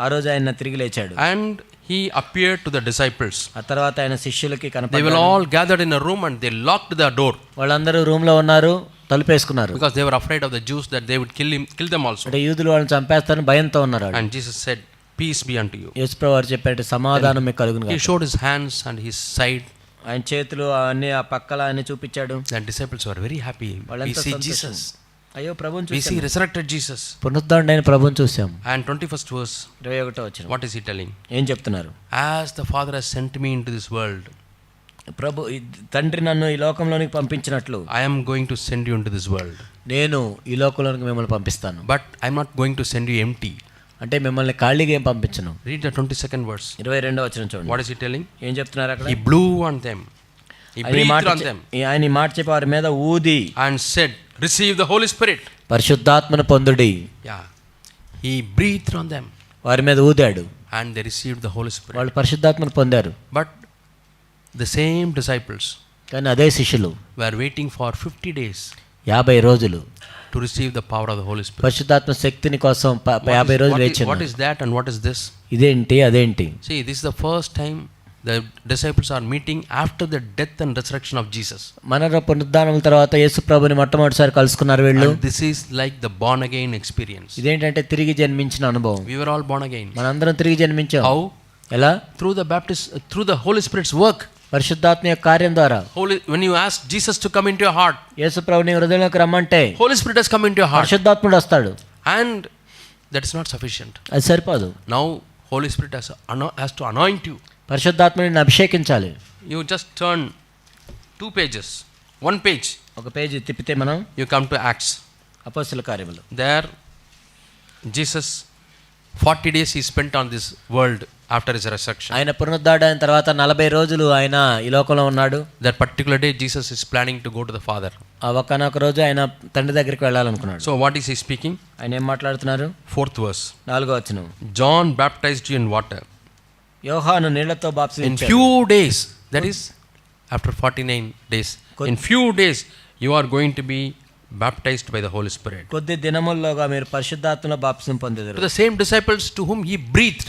ఆ రోజు ఆయన తిరిగి లేచాడు. and he appeared to the disciples. ఆ తర్వాత ఆయన శిష్యులకి They were కనపడ్డాడు. all gathered in a room and they locked the door వాళ్ళందరూ రూమ్ లో ఉన్నారు, తలుపేసుకున్నారు. because they were afraid of the Jews that they would kill them also. అంటే యూదులు వాళ్ళని చంపేస్తారని భయంతో ఉన్నారు వాళ్ళు. And Jesus said, "Peace be unto you." యేసుప్రభువు వారు చెప్పారు, సమాధానం మీకు కలుగును He గాక. showed his hands and his side. ఆయన చేతులు అన్ని ఆ పక్కల అన్ని చూపించాడు. The disciples were very happy. We వాళ్ళంతా see సంతోషం. Jesus. అయ్యో ప్రభువుని We see చూసాం, resurrected Jesus. పునరుద్ధరణైన ప్రభువుని చూసాం. And 21st verse, 21వ వచనం what is he telling? ఏం చెప్తున్నారు? As the Father has sent me into this world, ప్రభు ఈ తండ్రి నన్ను ఈ లోకంలోనికి పంపించినట్లు I am going to send you into this world. నేను ఈ లోకంలోనికి మిమ్మల్ని పంపిస్తాను. But I'm not going to send you empty. అంటే మిమ్మల్ని ఖాళీగా ఏం పంపించను. Read the 22nd verse. 22వ వచనం చూడండి. What is he telling? ఏం చెప్తున్నారు అక్కడ? He blew on them. He ఆయన ఈ breathed మాట on them ఆయన ఈ మాట చెప్పి వారి మీద ఊది and said, "Receive the Holy Spirit." పరిశుద్ధాత్మను పొందుడి. Yeah. He breathed on them వారి మీద ఊదాడు, and they received the Holy Spirit. వాళ్ళు పరిశుద్ధాత్మను పొందారు. But the same disciples కానీ అదే శిష్యులు were waiting for 50 days 50 రోజులు to receive the power of the Holy Spirit. పరిశుద్ధాత్మ శక్తిని కోసం 50 రోజులు వేచి What ఉన్నారు. is that and what is this? ఇదేంటి అదేంటి? See, this is the first time the disciples are meeting after the death and resurrection of Jesus. మన పునరుద్ధానం తర్వాత యేసు ప్రభుని మొట్టమొదటిసారి కలుసుకున్నారు వీళ్ళు. And this is like the born again experience. ఇదేంటంటే తిరిగి జన్మించిన అనుభవం. We were all born again. మనందరం తిరిగి జన్మించాం. How? ఎలా? Through the Holy Spirit's work. పరిశుద్ధాత్మ యొక్క కార్యం ద్వారా. When you ask Jesus to come into your heart, యేసు ప్రభుని హృదయంలోకి రమ్మంటే Holy Spirit has come into your heart. పరిశుద్ధాత్ముడు వస్తాడు. And that is not sufficient. అది సరిపోదు. Now Holy Spirit has to anoint you. పరిశుద్ధాత్మని అభిషేకించాలి. You just turn 2 pages, 1 page. ఒక page తిప్పితే మనం You come to Acts. అపోస్తల కార్యములు. There Jesus 40 days he spent on this world after his resurrection. ఆయన పునరుద్ధారణ తర్వాత 40 రోజులు ఆయన ఈ లోకంలో ఉన్నాడు. That particular day Jesus is planning to go to the Father. ఆ ఒక్కనొక రోజు ఆయన తండ్రి దగ్గరికి వెళ్ళాలనుకున్నాడు. So what is he speaking? ఆయన ఏం మాట్లాడుతున్నారు? 4th verse. 4వ వచనం. John baptized you in water. యోహాను నీళ్లతో In బాప్తిస్మిచ్చాడు. few days, that is after 49 days, in few days you are going to be baptized by the Holy Spirit. కొద్ది దినముల్లోగా మీరు పరిశుద్ధాత్మలో బాప్తిసం To పొందెదరు. the same disciples to whom he breathed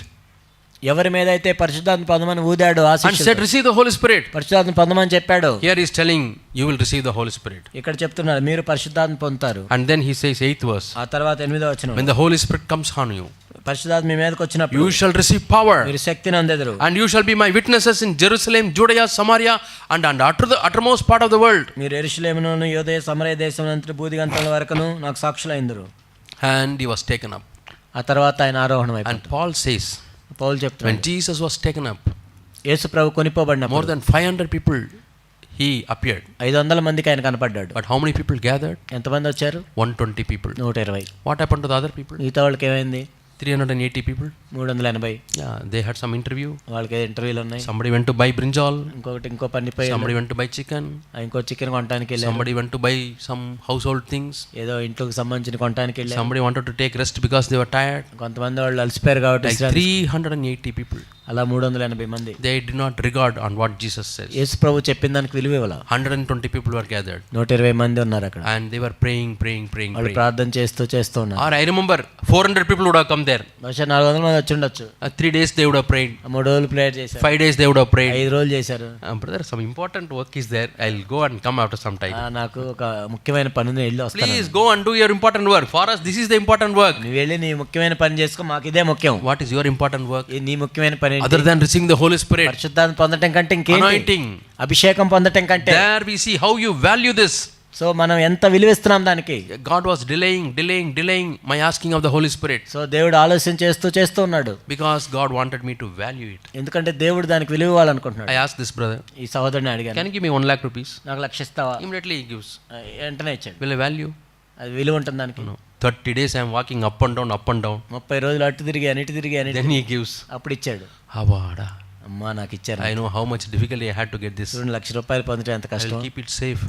ఎవరి మీద అయితే పరిశుద్ధాత్మ పొందమని ఊదాడు ఆ and said, శిష్యులు "Receive the Holy Spirit." పరిశుద్ధాత్మ పొందమని చెప్పాడు. Here he is telling, "You will receive the Holy Spirit." ఇక్కడ చెప్తున్నారు మీరు పరిశుద్ధాత్మ పొందుతారు. And then he says 8th verse, ఆ తర్వాత 8వ వచనం. "When the Holy Spirit comes on you, పరిశుద్ధాత్మ మీ మీదకి వచ్చినప్పుడు you shall receive power, మీరు శక్తిని అందెదరు. and you shall be my witnesses in Jerusalem, Judea, Samaria, and the uttermost part of the world." మీరు యెరూషలేమును యూదయ సమరయ దేశమునంతటి భూదిగంతముల వరకును నాకు సాక్షులైందురు. And he was taken up. ఆ తర్వాత ఆయన ఆరోహణం And అయిపోయాడు. Paul says, పౌలు when చెప్తున్నాడు Jesus was taken up, Yesu Prabhu కొనిపోబడినప్పుడు more than 500 people he appeared. 500 మందికి ఆయన కనపడ్డాడు. But how many people gathered? ఎంతమంది వచ్చారు? 120 people. 120. What happened to the other people? మిగతా వాళ్ళకి ఏమైంది? 380 people. 380. Yeah, they had some interview. వాళ్ళకి ఇంటర్వ్యూలు ఉన్నాయి. Somebody went to buy brinjal. ఇంకో పని పోయి Somebody went to buy chicken. ఇంకో చికెన్ కొనడానికి వెళ్ళారు. Somebody went to buy some household things. ఏదో ఇంట్లోకి సంబంధించిన కొనడానికి వెళ్ళారు. Somebody wanted to take rest because they were tired. కొంతమంది వాళ్ళు అలసిపోయారు కాబట్టి Like 380 people. అలా 380 మంది. They did not regard on what Jesus says. యేసు ప్రభు చెప్పిన దానికి విలువ ఇవ్వాల. 120 people were gathered. 120 మంది ఉన్నారు అక్కడ. And they were praying. వాళ్ళు ప్రార్థన చేస్తూ ఉన్నారు. Or I remember 400 people would have come there. బహుశా 400 మంది వచ్చి ఉండొచ్చు. 3 days they would have prayed. 3 రోజులు ప్రేయర్ చేశారు. 5 days they would have prayed. 5 రోజులు చేశారు. Brother, some important work is there. I'll go and come after some time. నాకు ఒక ముఖ్యమైన పని ఉంది, వెళ్ళి వస్తాను. Please go and do your important work. For us, this is the important work. నువ్వు వెళ్ళి నీ ముఖ్యమైన పని చేసుకో, మాకు ఇదే ముఖ్యం. What is your important work? నీ ముఖ్యమైన పని ఏంటి? Other than receiving the Holy Spirit, పరిశుద్ధాత్మ పొందటం కంటే ఇంకేంటి? anointing. అభిషేకం పొందటం కంటే. There we see how you value this. So మనం ఎంత విలువిస్తున్నాం దానికి. God was delaying my asking of the Holy Spirit. So దేవుడు ఆలోచన చేస్తూ ఉన్నాడు. Because God wanted me to value it. ఎందుకంటే దేవుడు దానికి విలువ ఇవ్వాలనుకుంటున్నాడు. I asked this brother, ఈ సహోదరుని అడిగాను, can you give me 1 lakh rupees? నాకు 1,00,000 ఇస్తావా? Immediately he gives. వెంటనే ఇచ్చాడు. Will I value? అది విలువ ఉంటుంది దానికి. No. 30 days I am walking up and down. 30 రోజులు అటు తిరిగి ఇటు తిరిగి Then he gives. అప్పుడు ఇచ్చాడు. Avada. అమ్మా నాకు ఇచ్చారు. I know how much difficulty I had to get this. 2,00,000 రూపాయలు పొందడం ఎంత I will కష్టం. keep it safe.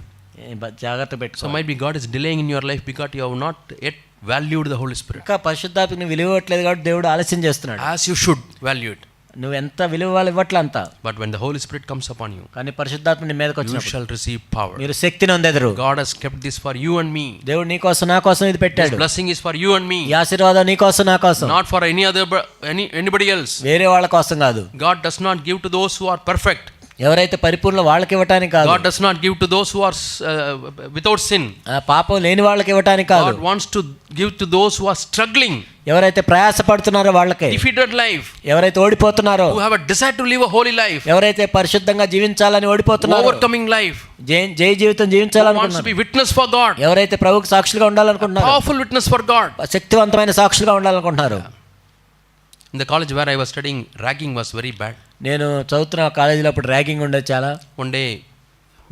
జాగ్రత్త పెట్టుకో. So might be God is delaying in your life because you have not yet valued the Holy Spirit. ఇంకా పరిశుద్ధాత్మని విలువ ఇవ్వట్లేదు కాబట్టి దేవుడు ఆలస్యం చేస్తున్నాడు. As you should value it. నువ్వు ఎంత విలువ ఇవ్వట్లే అంత. But when the Holy Spirit comes upon you, కానీ పరిశుద్ధాత్మ నీ మీదకి you వచ్చినప్పుడు shall receive power. మీరు శక్తిని పొందెదరు. God has kept this for you and me. దేవుడు నీ కోసం నా కోసం ఇది This పెట్టాడు. blessing is for you and me, ఈ ఆశీర్వాదం నీ కోసం నా కోసం, not for anybody else. వేరే వాళ్ళ కోసం కాదు. God does not give to those who are perfect. ఎవరైతే పరిపూర్ణ వాళ్ళకి ఇవ్వటానికి కాదు. God does not give to those who are without sin. పాపం లేని వాళ్ళకి ఇవ్వటానికి కాదు. God wants to give to those who are struggling, ఎవరైతే ప్రయాస పడుతున్నారో వాళ్ళకే, defeated life, ఎవరైతే ఓడిపోతున్నారో, who have a desire to live a holy life, ఎవరైతే పరిశుద్ధంగా జీవించాలని ఓడిపోతున్నారో, overcoming life, జయ జీవితం who wants to జీవించాలనుకుంటున్నారు, be witness for God, ఎవరైతే ప్రభువుకు సాక్షులుగా ఉండాలనుకుంటున్నారు, powerful witness for God. శక్తివంతమైన సాక్షులుగా ఉండాలనుకుంటున్నారు. In the college where I was studying, ragging was very bad. నేను చదువుతున్న కాలేజీలో అప్పుడు ర్యాగింగ్ ఉండేది చాలా. One day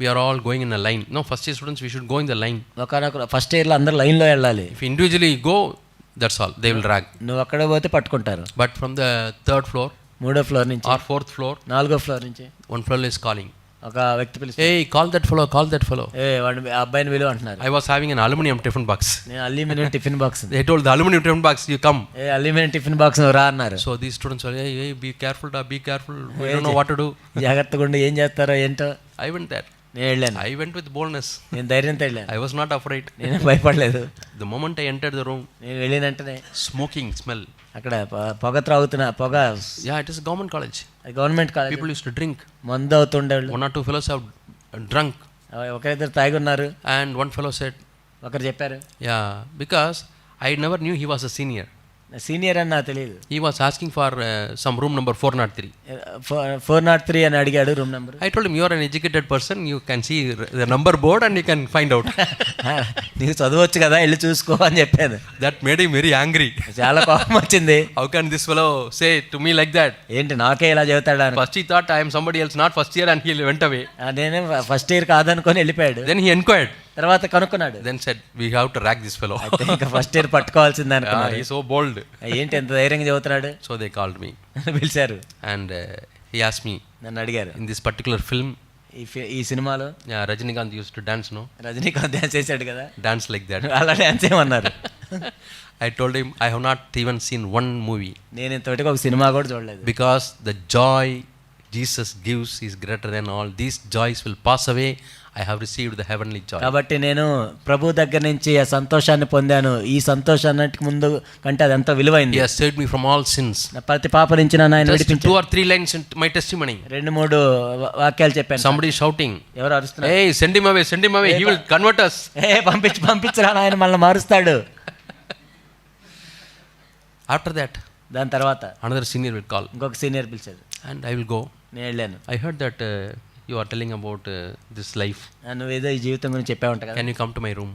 we are all going in a line. No, first year students, we should go in the line. ఒకనొక first ఇయర్లో అందరూ లైన్లో వెళ్ళాలి. If you individually go, that's all, they will rag. నువ్వు అక్కడ పోతే పట్టుకుంటారు. But from the third floor మూడో ఫ్లోర్ నుంచి or fourth floor, నాలుగో ఫ్లోర్ నుంచి one fellow is calling, ఒక వ్యక్తి పిలిచి, hey, call that fellow, call that fellow. వాడిని అబ్బాయిని విలువ అంటున్నారు. I was having an aluminum tiffin box. నేను aluminium tiffin box, They told the aluminum tiffin box, you come. Aluminium tiffin box రా అన్నారు. So these students were, hey, be careful, da, be careful. We don't know what to do. జాగ్రత్తగా ఉండి ఏం చేస్తారో ఏంటో. I went there. నేను వెళ్ళాను. I went with boldness. నేను ధైర్యంతో వెళ్ళాను. I was not afraid. నేను భయపడలేదు. The moment I entered the room, నేను వెళ్ళిన వెంటనే smoking smell. అక్కడ పొగ త్రాగుతున్న పొగ. Yeah, it is a government college. Government college. People used to drink. మందు అవుతుండేవాళ్ళు. One or two fellows have drunk. ఒకరిద్దరు తాగి ఉన్నారు. And one fellow said, ఒకరు చెప్పారు, yeah, because I never knew he was a senior. Senior అని నాకు తెలియదు. He was asking for some room number 403. 403 అని అడిగాడు room number. I told him, you are an educated person, you can see the number board and you can find out. నీకు చదవచ్చు కదా, వెళ్ళి చూసుకో అని చెప్పాను. That made him very angry. చాలా కోపం వచ్చింది. How can this fellow say to me like that? ఏంటి నాకే ఇలా చెబుతాడా అని. First he thought I am somebody else, not first year, and he went away. నేనే ఫస్ట్ ఇయర్ కాదనుకొని వెళ్ళిపోయాడు. Then he inquired. తర్వాత కనుక్కున్నాడు. Then said, we have to rag this fellow. అయితే ఇంకా first year పట్టుకోవాల్సిందే అనుకున్నాడు. He is so bold. ఏంటి ఎంత ధైర్యంగా చెబుతున్నాడు. So they called me. పిలిచారు. And he asked me, నన్ను అడిగారు, in this particular film, ఈ సినిమాలో Rajinikanth used to dance, no? Rajinikanth dance చేశాడు కదా, Dance like that. అలా డాన్స్ చేయమన్నారు. I told him, I have not even seen one movie. నేను ఇంతవరకు ఒక సినిమా కూడా చూడలేదు. Because the joy Jesus gives is greater than all. These joys will pass away. I have received the heavenly joy. కాబట్టి నేను ప్రభు దగ్గర నుంచి ఆ సంతోషాన్ని పొందాను. ఈ సంతోషానికి ముందు కంటే అది ఎంతో విలువైంది. He has saved me from all sins. నా ప్రతి పాప నుంచి నన్ను ఆయన Just విడిపించాడు. 2 or 3 lines in my testimony. 2-3 వాక్యాలు చెప్పాను. Somebody shouting, ఎవరు అరుస్తున్నారు? hey, send him away, send him away. He will convert us. పంపించరా ఆయన మనల్ని మారుస్తాడు. After that, దాని తర్వాత another senior will call. ఇంకొక సీనియర్ పిలిచాడు. And I will go. నేను వెళ్ళాను. I heard that you are telling about this life. నువ్వు ఏదో ఈ జీవితం గురించి చెప్పావు అంట కదా. Can you come to my room?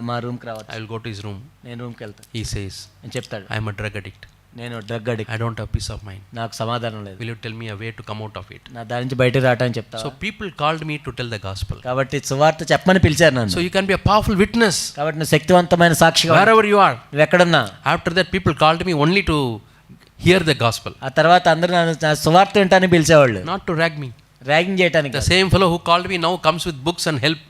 మా రూమ్కి రావచ్చు. I will go to his room. నేను రూమ్కి వెళ్తాను. He says, అని చెప్తాడు. I am a drug addict. నేను drug addict. I don't have peace of mind. నాకు సమాధానం లేదు. Will you tell me a way to come out of it? నా దాని నుంచి బయటకు రావటానికి చెప్తా. So people called me to tell the gospel. కాబట్టి సువార్త చెప్పమని పిలిచారు నన్ను. So you can be a powerful witness కాబట్టి నువ్వు శక్తివంతమైన సాక్షిగా wherever you are. నువ్వు ఎక్కడున్నా. After that, people called me only to hear the gospel, ఆ తర్వాత అందరూ నన్ను సువార్త వింటానికి పిలిచేవాళ్ళు, not to rag me. Ragging చేయడానికి. The same fellow who called me now comes with books and help.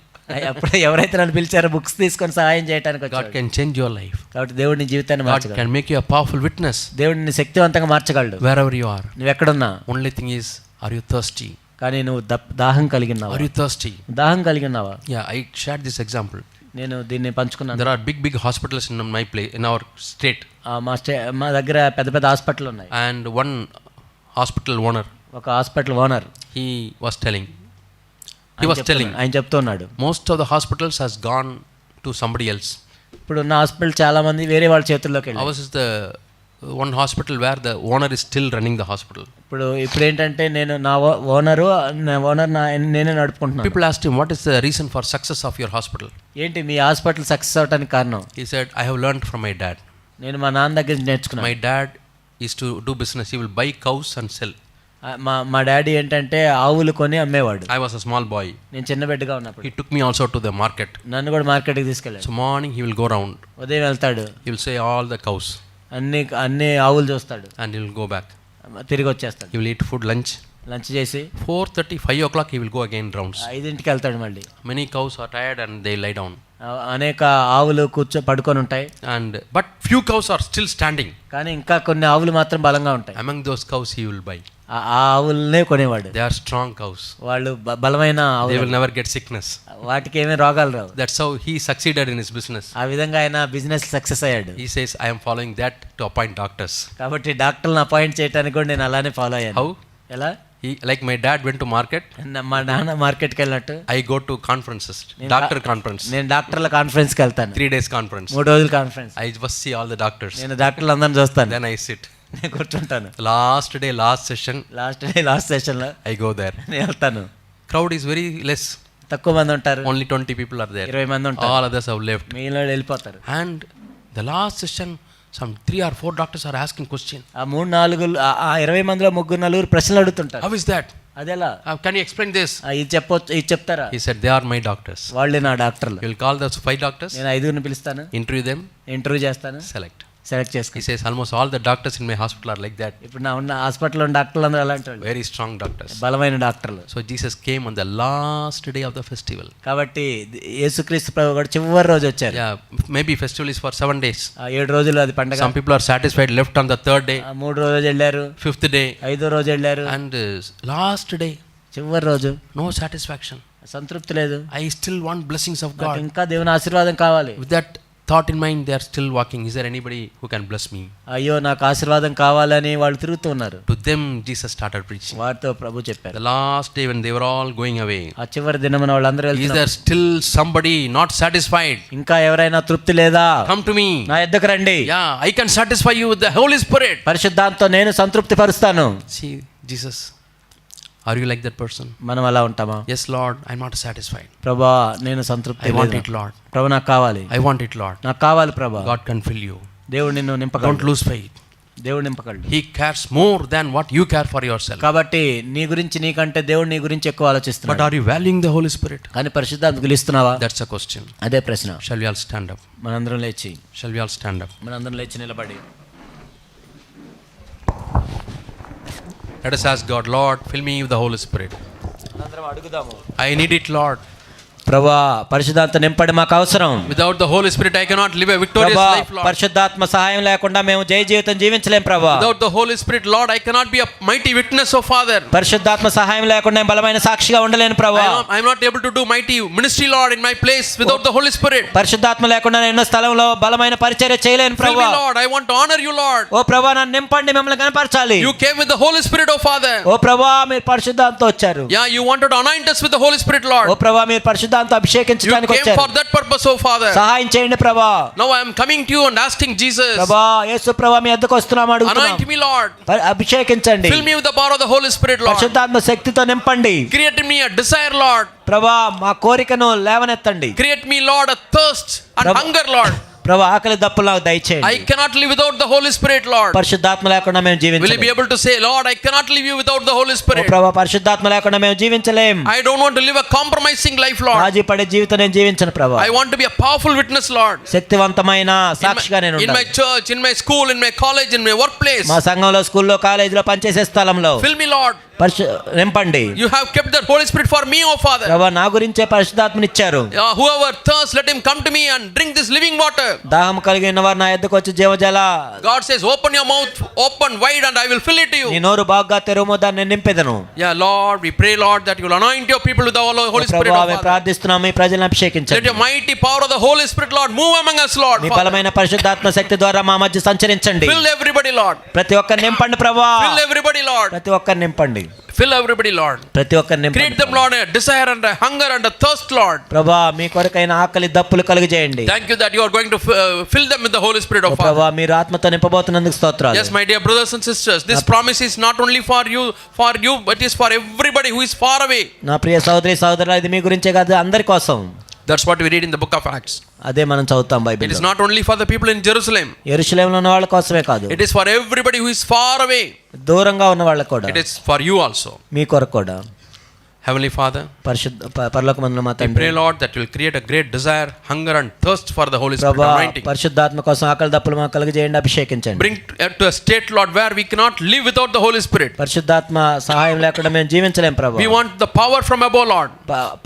అప్పుడు ఎవరైతే నన్ను పిలిచారో బుక్స్ తీసుకొని సహాయం చేయడానికి God వచ్చాడు. can change your life. కాబట్టి దేవుడు నీ జీవితాన్ని God మార్చగలడు. can make you a powerful witness దేవుడు నీ శక్తివంతంగా మార్చగలడు wherever you are. నువ్వు ఎక్కడున్నా. Only thing is, are you thirsty? కానీ నువ్వు దాహం కలిగి ఉన్నావా? Are you thirsty? దాహం కలిగి ఉన్నావా? Yeah, I shared this example. నేను దీన్ని పంచుకున్నాను. There are big hospitals in my place, in our state. మా దగ్గర పెద్ద హాస్పిటల్ ఉన్నాయి. And one hospital owner, ఒక hospital owner he was telling, ఆయన చెప్తున్నాడు, most of the hospitals has gone to somebody else. ఇప్పుడు ఉన్న హాస్పిటల్ చాలా మంది వేరే వాళ్ళ చేతుల్లోకి వెళ్ళారు. Ours is the one hospital where the owner is still running the hospital. ఇప్పుడు ఏంటంటే నేను నా ఓనర్ నేనే నడుపుకుంటున్నాను. People asked him, what is the reason for success of your hospital? ఏంటి మీ హాస్పిటల్ సక్సెస్ అవడానికి కారణం? He said, I have learned from my dad. నేను మా నాన్న దగ్గర నుంచి నేర్చుకున్నాను. My dad is to do business. He will buy cows and sell. మా డాడీ ఏంటంటే ఆవులు కొని అమ్మేవాడు. I was a small boy. నేను చిన్న బిడ్డగా ఉన్నప్పుడు He took me also to the market. నన్ను కూడా మార్కెట్కి తీసుకెళ్ళాడు. So morning he will go round. ఉదయం వెళ్తాడు. He will say all the cows. అన్ని ఆవులు చూస్తాడు. And he will go back. తిరిగి వచ్చేస్తాడు. He will eat food, lunch చేసి 4:30, 5 o'clock he will go again rounds. 5ంటికి వెళ్తాడు మళ్ళీ. Many cows are tired and they lie down. అనేక ఆవులు పడుకొని ఉంటాయి. But few cows are still standing. కానీ ఇంకా కొన్ని ఆవులు మాత్రం బలంగా ఉంటాయి. Among those cows he will buy. ఆ ఆవులనే కొనేవాడు. They are strong cows. వాళ్ళు బలమైన They ఆవులు, will never get sickness. వాటికి ఏమీ రోగాలు రావు. That's how he succeeded in his business. ఆ విధంగా ఆయన బిజినెస్ సక్సెస్ అయ్యాడు. He says, I am following that to appoint doctors. కాబట్టి డాక్టర్లను అపాయింట్ చేయడానికి కూడా నేను అలానే ఫాలో అయ్యాను. How? ఎలా? Like my dad went to market, మా నాన్న మార్కెట్కి వెళ్ళినట్టు I go to conferences, doctor conference, నేను డాక్టర్ల కాన్ఫరెన్స్కి వెళ్తాను. 3 days conference. 3 రోజుల conference. I just see all the doctors. నేను డాక్టర్లు అందరిని చూస్తాను. Then I sit. నేను కూర్చుంటాను. Last day, last session, last సెషన్లో I go there. నేను వెళ్తాను. Crowd is very less. తక్కువ మంది ఉంటారు. Only 20 people are there. 20 మంది ఉంటారు. All others have left. మీలో వెళ్ళిపోతారు. And the last session, some 3 or 4 doctors are asking question. ఆ 20 మందిలో 3-4 ప్రశ్నలు అడుగుతుంటారు. How is that? అదెలా? Can you explain this? ఇది చెప్పొచ్చు, ఇది చెప్తారా? He said, they are my doctors. వాళ్ళే నా డాక్టర్లు. You will call those 5 doctors, నేను 5గురిని పిలుస్తాను, interview them, ఇంటర్వ్యూ చేస్తాను, select. సెలెక్ట్ He చేసుకుంటాను. says, almost all the doctors in my hospital are like that. ఇప్పుడు నా ఉన్న హాస్పిటల్లో ఉన్న డాక్టర్లు అందరూ అలాంటి వాళ్ళు, Very strong doctors. బలమైన డాక్టర్లు. So Jesus came on the last day of the festival. కాబట్టి యేసుక్రీస్తు ప్రభు కూడా చివరి రోజు వచ్చారు. Yeah, maybe festival is for 7 days. 7 రోజులు అది పండగ. Some people are satisfied, left on the 3rd day, 3 రోజు వెళ్ళారు, 5th day, 5వ రోజు వెళ్ళారు, and last day, చివరి రోజు no satisfaction. సంతృప్తి లేదు. I still want blessings of నాకు God. ఇంకా దేవుని ఆశీర్వాదం కావాలి. With that thought in mind, they are still walking. Is there anybody who can bless me? అయ్యో నాకు ఆశీర్వాదం కావాలని వాళ్ళు తిరుగుతూ ఉన్నారు. To them, Jesus started preaching. వారితో ప్రభు చెప్పారు. The last day when they were all going away, ఆ చివరి దినమున వాళ్ళందరూ is వెళ్తున్నారు. there still somebody not satisfied? ఇంకా ఎవరైనా తృప్తి లేదా? Come to me. నా యొద్దకు రండి. Yeah, I can satisfy you with the Holy Spirit. పరిశుద్ధాంతో నేను సంతృప్తి పరుస్తాను. See, Jesus, are you like that person? మనం అలా ఉంటామా? Yes, Lord, I'm not satisfied. ప్రభా నేను సంతృప్తి I want లేదు. it, Lord. ప్రభు నాకు కావాలి. I want it, Lord. నాకు కావాలి ప్రభా. God can fill you. దేవుడు నిన్ను Don't నింపగలడు. lose faith. దేవుడు నింపగలడు. He cares more than what you care for yourself. కాబట్టి నీ గురించి నీకంటే దేవుడు నీ గురించి ఎక్కువ But ఆలోచిస్తున్నాడు. are you valuing the Holy Spirit? కానీ పరిశుద్ధాత్మ పిలుస్తున్నావా? That's a question. అదే ప్రశ్న. Shall we all stand up? మనందరం లేచి Shall we all stand up? మనందరం లేచి నిలబడి Let us ask God, Lord, fill me with the Holy Spirit. మనందరం అడుగుదాము. I need it, Lord. ప్రభా పరిశుద్ధాత్మ నింపడి మాకు అవసరం. Without the Holy Spirit, I cannot live a victorious ప్రభా life, Lord. పరిశుద్ధాత్మ సహాయం లేకుండా మేము జయ జీవితం జీవించలేం ప్రభా. Without the Holy Spirit, Lord, I cannot be a mighty witness, oh Father. పరిశుద్ధాత్మ సహాయం లేకుండా నేను బలమైన సాక్షిగా ఉండలేను ప్రభా. I am not able to do mighty ministry, Lord, in my place without the Holy Spirit. పరిశుద్ధాత్మ లేకుండా నేను ఉన్న స్థలంలో బలమైన పరిచర్య చేయలేను Fill me, ప్రభా. Lord. I want to honor you, Lord. ఓ ప్రభా నన్ను నింపండి, మిమ్మల్ని కనపరచాలి. You came with the Holy Spirit, oh Father. ఓ ప్రభా మీరు పరిశుద్ధాంతో వచ్చారు. Yeah, you wanted to anoint us with the Holy Spirit, Lord. ఓ ప్రభా మీరు పరిశుద్ధాంతో అభిషేకించడానికి You came వచ్చారు. for that purpose, oh Father. సహాయం చేయండి ప్రభా. Now I am coming to you and asking Jesus, ప్రభా యేసు ప్రభా మీ వద్దకు వస్తున్నాము, అడుగుతున్నాము. anoint me, Lord. అభిషేకించండి. Fill me with the power of the Holy Spirit, Lord. పరిశుద్ధాత్మ శక్తితో నింపండి. Create in me a desire, Lord. ప్రభా మా కోరికను లేవనెత్తండి. Create me, Lord, a thirst and Prabhu. hunger, Lord. ప్రభా ఆకలి దప్పులు నాకు దయచేయండి. I cannot live without the Holy Spirit, Lord. పరిశుద్ధాత్మ లేకుండా మేము Will you be జీవించలేం. able to say, Lord, I cannot live you without the Holy oh Spirit? ప్రభా పరిశుద్ధాత్మ లేకుండా మేము జీవించలేం. I don't want to live a compromising life, Lord. రాజీ పడే జీవితం నేను జీవించను ప్రభా. I want to be a powerful witness, Lord. శక్తివంతమైన సాక్షిగా నేను In my ఉండాలి. church, in my school, in my college, in my workplace. మా సంఘంలో స్కూల్లో కాలేజీలో పనిచేసే స్థలంలో Fill me, Lord. నింపండి. You have kept the Holy Spirit for me, oh Father. ప్రభా నా గురించే పరిశుద్ధాత్మనిచ్చారు. Whoever thirsts, let him come to me and drink this living water. దాహం కలిగిన వారు నా యొద్దకు వచ్చి జీవజల. God says, open your mouth, open wide, and I will fill it to నీ you. నోరు బాగా తెరుము, దాన్ని నేను నింపెదను. Yeah, Lord, we pray, Lord, that you will anoint your people with the Holy Spirit, ప్రభా oh మేము Father. ప్రార్థిస్తున్నాము, ఈ ప్రజలను Let అభిషేకించండి. your mighty power of the Holy Spirit, Lord, move among us, Lord. Me Father. బలమైన పరిశుద్ధాత్మ శక్తి ద్వారా మా మధ్య సంచరించండి. Fill everybody, Lord. ప్రతి ఒక్కరిని నింపండి ప్రభా. Fill everybody, Lord. ప్రతి ఒక్కరిని నింపండి. Fill everybody, Lord. ప్రతి ఒక్కరిని Create నింపండి. them, Lord, a desire and a hunger and a thirst, Lord. ప్రభా మీ కొరకైన ఆకలి దప్పులు కలుగజేయండి. Thank you that you are going to fill them with the Holy Spirit, oh oh Father. ప్రభా మీరు ఆత్మతో నింపబోతున్నందుకు స్తోత్రాలు. Yes, my dear brothers and sisters, this promise is not only for you, but is for everybody who is far away. నా ప్రియ సహోదరి సహోదరులు, ఇది మీ గురించే కాదు, అందరి కోసం. That's what we read in the book of Acts. అదే మనం చదువుతాం It బైబిల్లో. is not only for the people in Jerusalem. యెరూషలేములో ఉన్న వాళ్ళ కోసమే కాదు, It is for everybody who is far away. దూరంగా ఉన్న వాళ్ళకు కూడా, It is for you also. మీ కొరకు కూడా. Heavenly Father, పరలోకమందున మా we తండ్రి, pray, Lord, that you will create a great desire, hunger and thirst for the Holy Spirit ప్రభా anointing. పరిశుద్ధాత్మ కోసం ఆకలి దప్పులు మాకు కలుగజేయండి, అభిషేకించండి. Bring to a state, Lord, where we cannot live without the Holy Spirit. పరిశుద్ధాత్మ సహాయం లేకుండా మేము జీవించలేం ప్రభా. We want the power from above, Lord.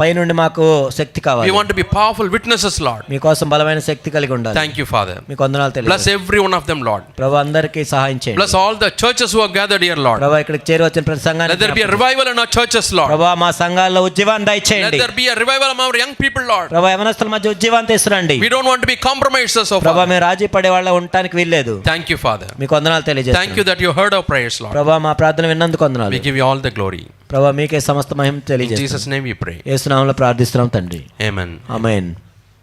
పైనుండి మాకు శక్తి కావాలి. We want to be powerful witnesses, Lord. మీకోసం బలమైన శక్తి కలిగి ఉండాలి. Thank you, Father. మీకు వందనాలు Bless తెలియజేస్తాను. every one of them, Lord. ప్రభా అందరికీ సహాయం చేయండి. Bless all the churches who are gathered here, Lord. ప్రభా ఇక్కడికి చేరి వచ్చిన ప్రతి Let there be a సంఘానికి revival in our churches, Lord. ప్రభా మా సంఘాల్లో ఉజ్జీవాన్ని Let దయచేయండి. there be a revival among our young people, Lord. ప్రభా యవనస్తుల మధ్య ఉజ్జీవాన్ని తీసుకురండి. We don't want to be compromisers, oh ప్రభా Father. మేము రాజీ పడే వాళ్ళ ఉండటానికి వీల్లేదు. Thank you, Father. మీకు వందనాలు Thank తెలియజేస్తాను. you that you heard our prayers, Lord. ప్రభా మా ప్రార్థన విన్నందుకు We వందనాలు. give you all the glory. ప్రభా మీకే సమస్త మహిమ In తెలియజేస్తాను. Jesus' name we pray. యేసు నామములో ప్రార్థిస్తున్నాం తండ్రి. Amen. ఆమేన్.